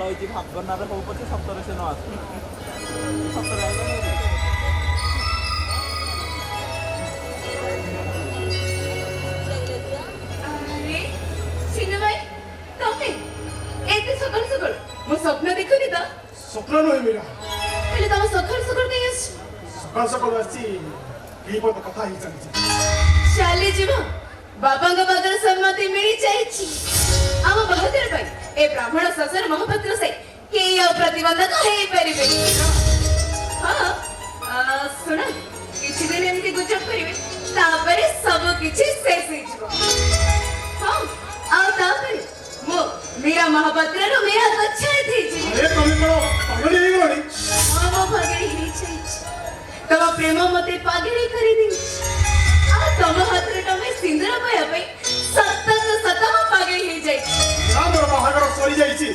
ଭଲ ହେଇଛି ଭାବନାରେ ହଉ ପଛେ ସତରେ ସେ ନ ଆସୁ ସତରେ ଆଇଲା আরে সিনু ভাই তুমি এতে সকাল সকাল মো স্বপ্ন দেখুনি তো স্বপ্ন নয় মীরা তাহলে তুমি সকাল সকাল কাই আসছো সকাল সকাল আসছি এই পথ কথা ହିଁ ଚାଲିଛି ଚାଲି ଯିବ ବାବାଙ୍କ ପାଖରେ ସମ୍ମତି ମିଳିଯାଇଛି ଆମ ବାହାଦୁର ପାଇଁ ଏ ବ୍ରାହ୍ମଣ ଶାସନ ମହାପାତ୍ର ସାଇ କେହି ଆଉ ପ୍ରତିବନ୍ଧକ ହେଇପାରିବେନି ହଁ ଶୁଣ କିଛି ଦିନ ଏମିତି ଗୁଜବ କରିବେ ତାପରେ ସବୁ କିଛି ଶେଷ ହେଇଯିବ ହଁ ଆଉ ତାପରେ ମୁଁ ମୀରା ମହାପାତ୍ରର ମୀରା ଗଚ୍ଛାୟତ ହେଇଯିବି ଆରେ ତମେ କଣ ପାଗଳ ହେଇଗଲଣି ହଁ ମୋ ପାଗଳି ହେଇଯାଇଛି ତମ ପ୍ରେମ ମତେ ପାଗଳି କରିଦେଇଛି ଆଉ ତମ ହାତରେ ତମେ ସିନ୍ଦୁର ପାଇବା ପାଇଁ ସତ ମୁଁ ପାଗଳି ହେଇଯାଇଛି ନା ମୋର ବାହାଘର ସରିଯାଇଛି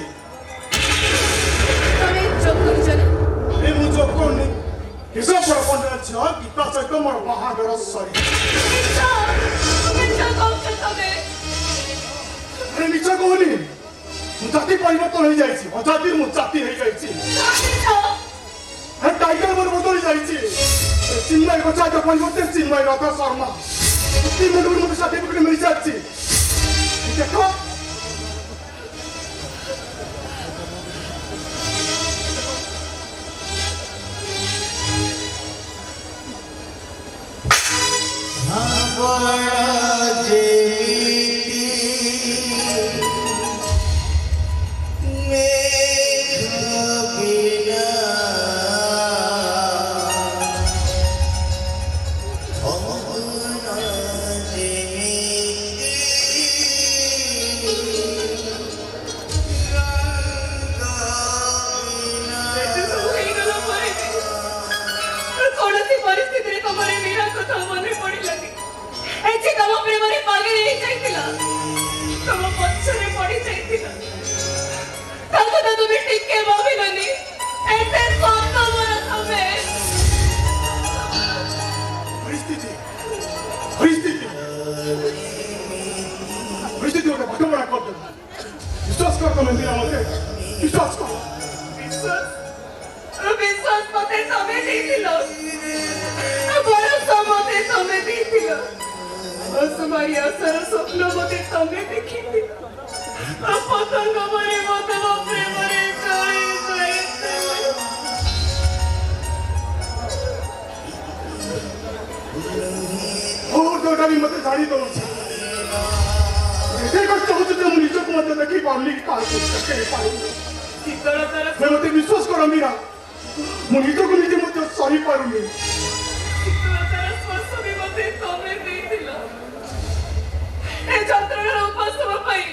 ତମେ ଚୋକ୍ କରୁଛ ନା ଏ ମୁଁ ଯୋଗ କରୁନି ହିସାବ କର ପଣ୍ଡା ଝିଅ ଗୀତା ସହିତ ମୋର ବାହାଘର ସରିଯାଇଛି ମିଛ କହୁଛ ତମେ ଆରେ ମିଛ କହୁନି ମୁଁ ଜାତି ପରିବର୍ତ୍ତନ ହେଇଯାଇଛି ଅଜାତିରୁ ମୁଁ ଜାତି ହେଇଯାଇଛି টাইটেল মোর বদলে যাইছি চিন্ময় গোচাকে পরিবর্তে চিন্ময় রথ শর্মা তিন মিনিটের মধ্যে সার্টিফিকেট মিলে যাচ্ছে দেখো କୌଣସି ପରିସ୍ଥିତିରେ ତମର ମୀରା କଥା ମନେ ପଡ଼ିଲାନି ଏଠି ତମ ପ୍ରେମରେ ପାଗଳ ହେଇଯାଇଥିଲା ତମ ପଛରେ ପଡ଼ି ଯାଇଥିଲା ତାକୁ ତ ତୁମେ ଟିକେ ଭାବିଲନି ଏତେ ସ୍ୱାର୍ଥପର ତମେ পরিস্থিতি ওটা ঘটনা করতে বিশ্বাস কর তুমি মীরা মতে বিশ্বাস কর বিশ্বাস মতে তমে ଦେଇଥିଲ ଭରସା ମତେ ତମେ ଦେଇଥିଲ ଅସୁମାରୀ ଆଶାର ସ୍ୱପ୍ନ ମତେ ତମେ ଦେଖିଥିଲ ପତଙ୍ଗ ପରି ମତେ ମୋ ପ୍ରେମରେ ଜଳି ଯାଇଥିଲ ওটা আমি মতে জানি দଉଛି এটাই কষ্ট হচ্ছে যে ମୁଁ ନିଜକୁ ମଧ୍ୟ ଦେଖି ପାରୁନି କାହାକୁ ଦେଖେଇ ପାରୁନି ଶୀତଳତାର ମତେ ବିଶ୍ୱାସ କର ମୀରା ମୁଁ ନିଜକୁ ନିଜେ ମଧ୍ୟ ସହି ପାରୁନି ଶୀତଳତାର ସ୍ପର୍ଶ ବି ମତେ ତମେ ଦେଇଥିଲ ଏ ଯନ୍ତ୍ରଣାର ଉପଶମ ପାଇଁ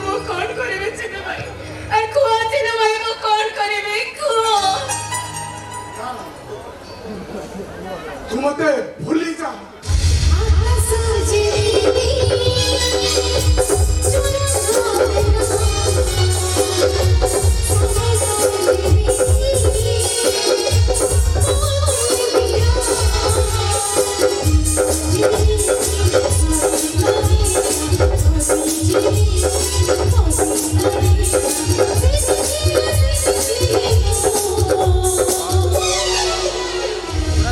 ମୁଁ କଣ କରିବି ଚିନୁ ଭାଇ କୁହ ଚିନୁ ଭାଇ ମୁଁ କଣ କରିବି କୁହ ତୁ ମତେ ଭୁଲି ଯା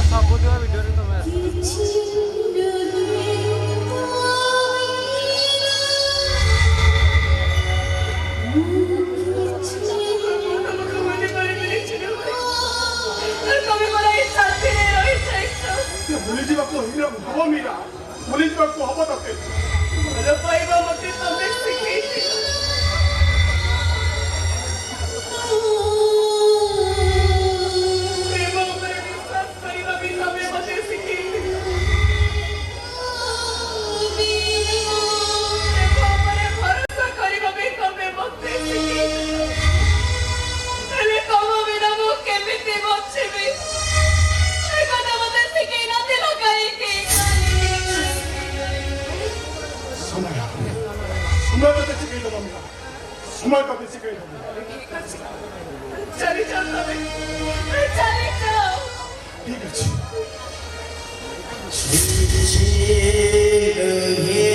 ସବୁଦିନ ଭିଡ଼ିଓରେ ତମେ ଆସ ଭୁଲିଯିବାକୁ ହବ ମୀରା ଭୁଲିଯିବାକୁ ହବ ତତେ ଭଲ ପାଇବା ମତେ ତମେ ଶିଖେଇଥିଲ ପ୍ରେମ ଉପରେ ବିଶ୍ୱାସ କରିବା ବି ତମେ ମତେ ଶିଖେଇଥିଲ ପ୍ରେମ ଉପରେ ଭରସା କରିବା ବି ତମେ ମତେ ଶିଖେଇଥିଲ ହେଲେ ତମ ବିନା ମୁଁ କେମିତି ବଞ୍ଚିବି ସେ କଥା ମତେ ଶିଖେଇ ନଥିଲ କାହିଁକି ସମୟ ତତେ ଶିଖେଇ ଦେବ ମୀରା ସମୟ ତତେ ଶିଖେଇ ଦେବ चली जाओ तबे चली जाओ ঠিক আছে হে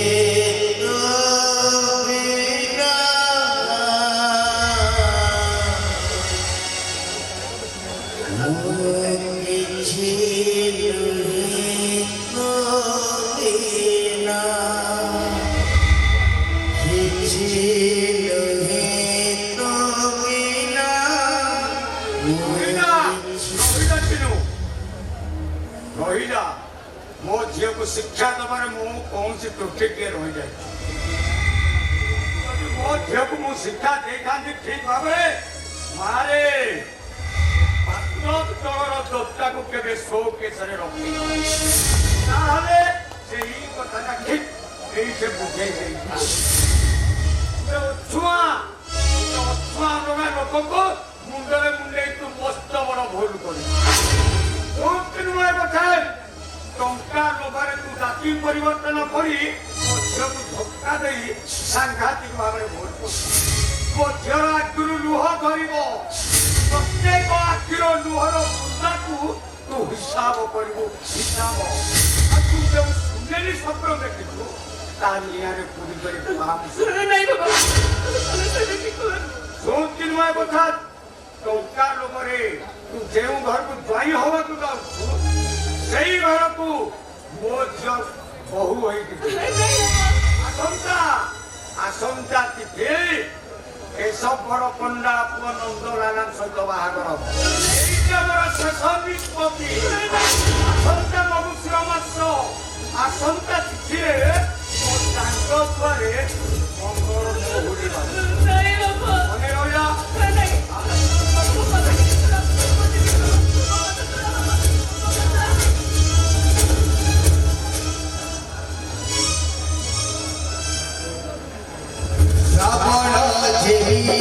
ଶିକ୍ଷା ଦେବାରେ ମୁଁ କୌଣସି ତ୍ରୁଟି କିଏ ରହିଯାଇଛି ମୋ ଝିଅକୁ ମୁଁ ଶିକ୍ଷା ଦେଇଥାନ୍ତି ଠିକ ଭାବରେ ମାରେ ପାତ୍ର ଦୋଷଟାକୁ କେବେ ସୋକେଶରେ ରଖି ତାହେଲେ ସେଇ କଥାଟା ଠିକ ଏଇ ସେ ବୁଝେଇ ଦେଇଥାନ୍ତି ଛୁଆ ଲୋକଙ୍କୁ ମୁଣ୍ଡରେ ମୁଣ୍ଡେଇ ତୁ ମସ୍ତ ବଡ ଭୁଲ କରି ଟଙ୍କା ଲୋଭରେ ତୁ ଜାତି ପରିବର୍ତ୍ତନ କରି ମୋ ଝିଅକୁ ଧୋକା ଦେଇ ସାଂଘାତିକ ଭାବରେ ଭୁଲ କରୁ ମୋ ଝିଅର ଆଖିରୁ ଲୁହ ଧରିବ ପ୍ରତ୍ୟେକ ଆଖିର ଲୁହର ବୁନ୍ଦାକୁ ତୁ ହିସାବ କରିବୁ ହିସାବ ଆଉ ତୁ ଯେଉଁ ସୁନେଲି ସ୍ୱପ୍ନ ଦେଖିଛୁ ତା ନିଆଁରେ ପୁରୀ କରି ଚିନ୍ମୟ କଥା ଟଙ୍କା ଲୋଭରେ ତୁ ଯେଉଁ ଘରକୁ ଜ୍ୱାଇଁ ହବାକୁ ଯାଉଛୁ ସେଇ ଘରକୁ ମୋ ଝିଅ ବହୁ ହୋଇକି ଆସନ୍ତା ତିଥି କେଶବର ପଣ୍ଡା ପୁଅ ନନ୍ଦଲାଲ ସହିତ ବାହାଘର ଏଇଟି ଆମର ଶେଷ ନିଷ୍ପତ୍ତି ଆସନ୍ତା ମଗୁଶିର ମାସ ଆସନ୍ତା ତିଥିରେ ମୋ ତାଙ୍କ ଦୁଆରେ ମଙ୍ଗଳ ମହୁରୀ ମନେ ରହିଲା রাবণ যেই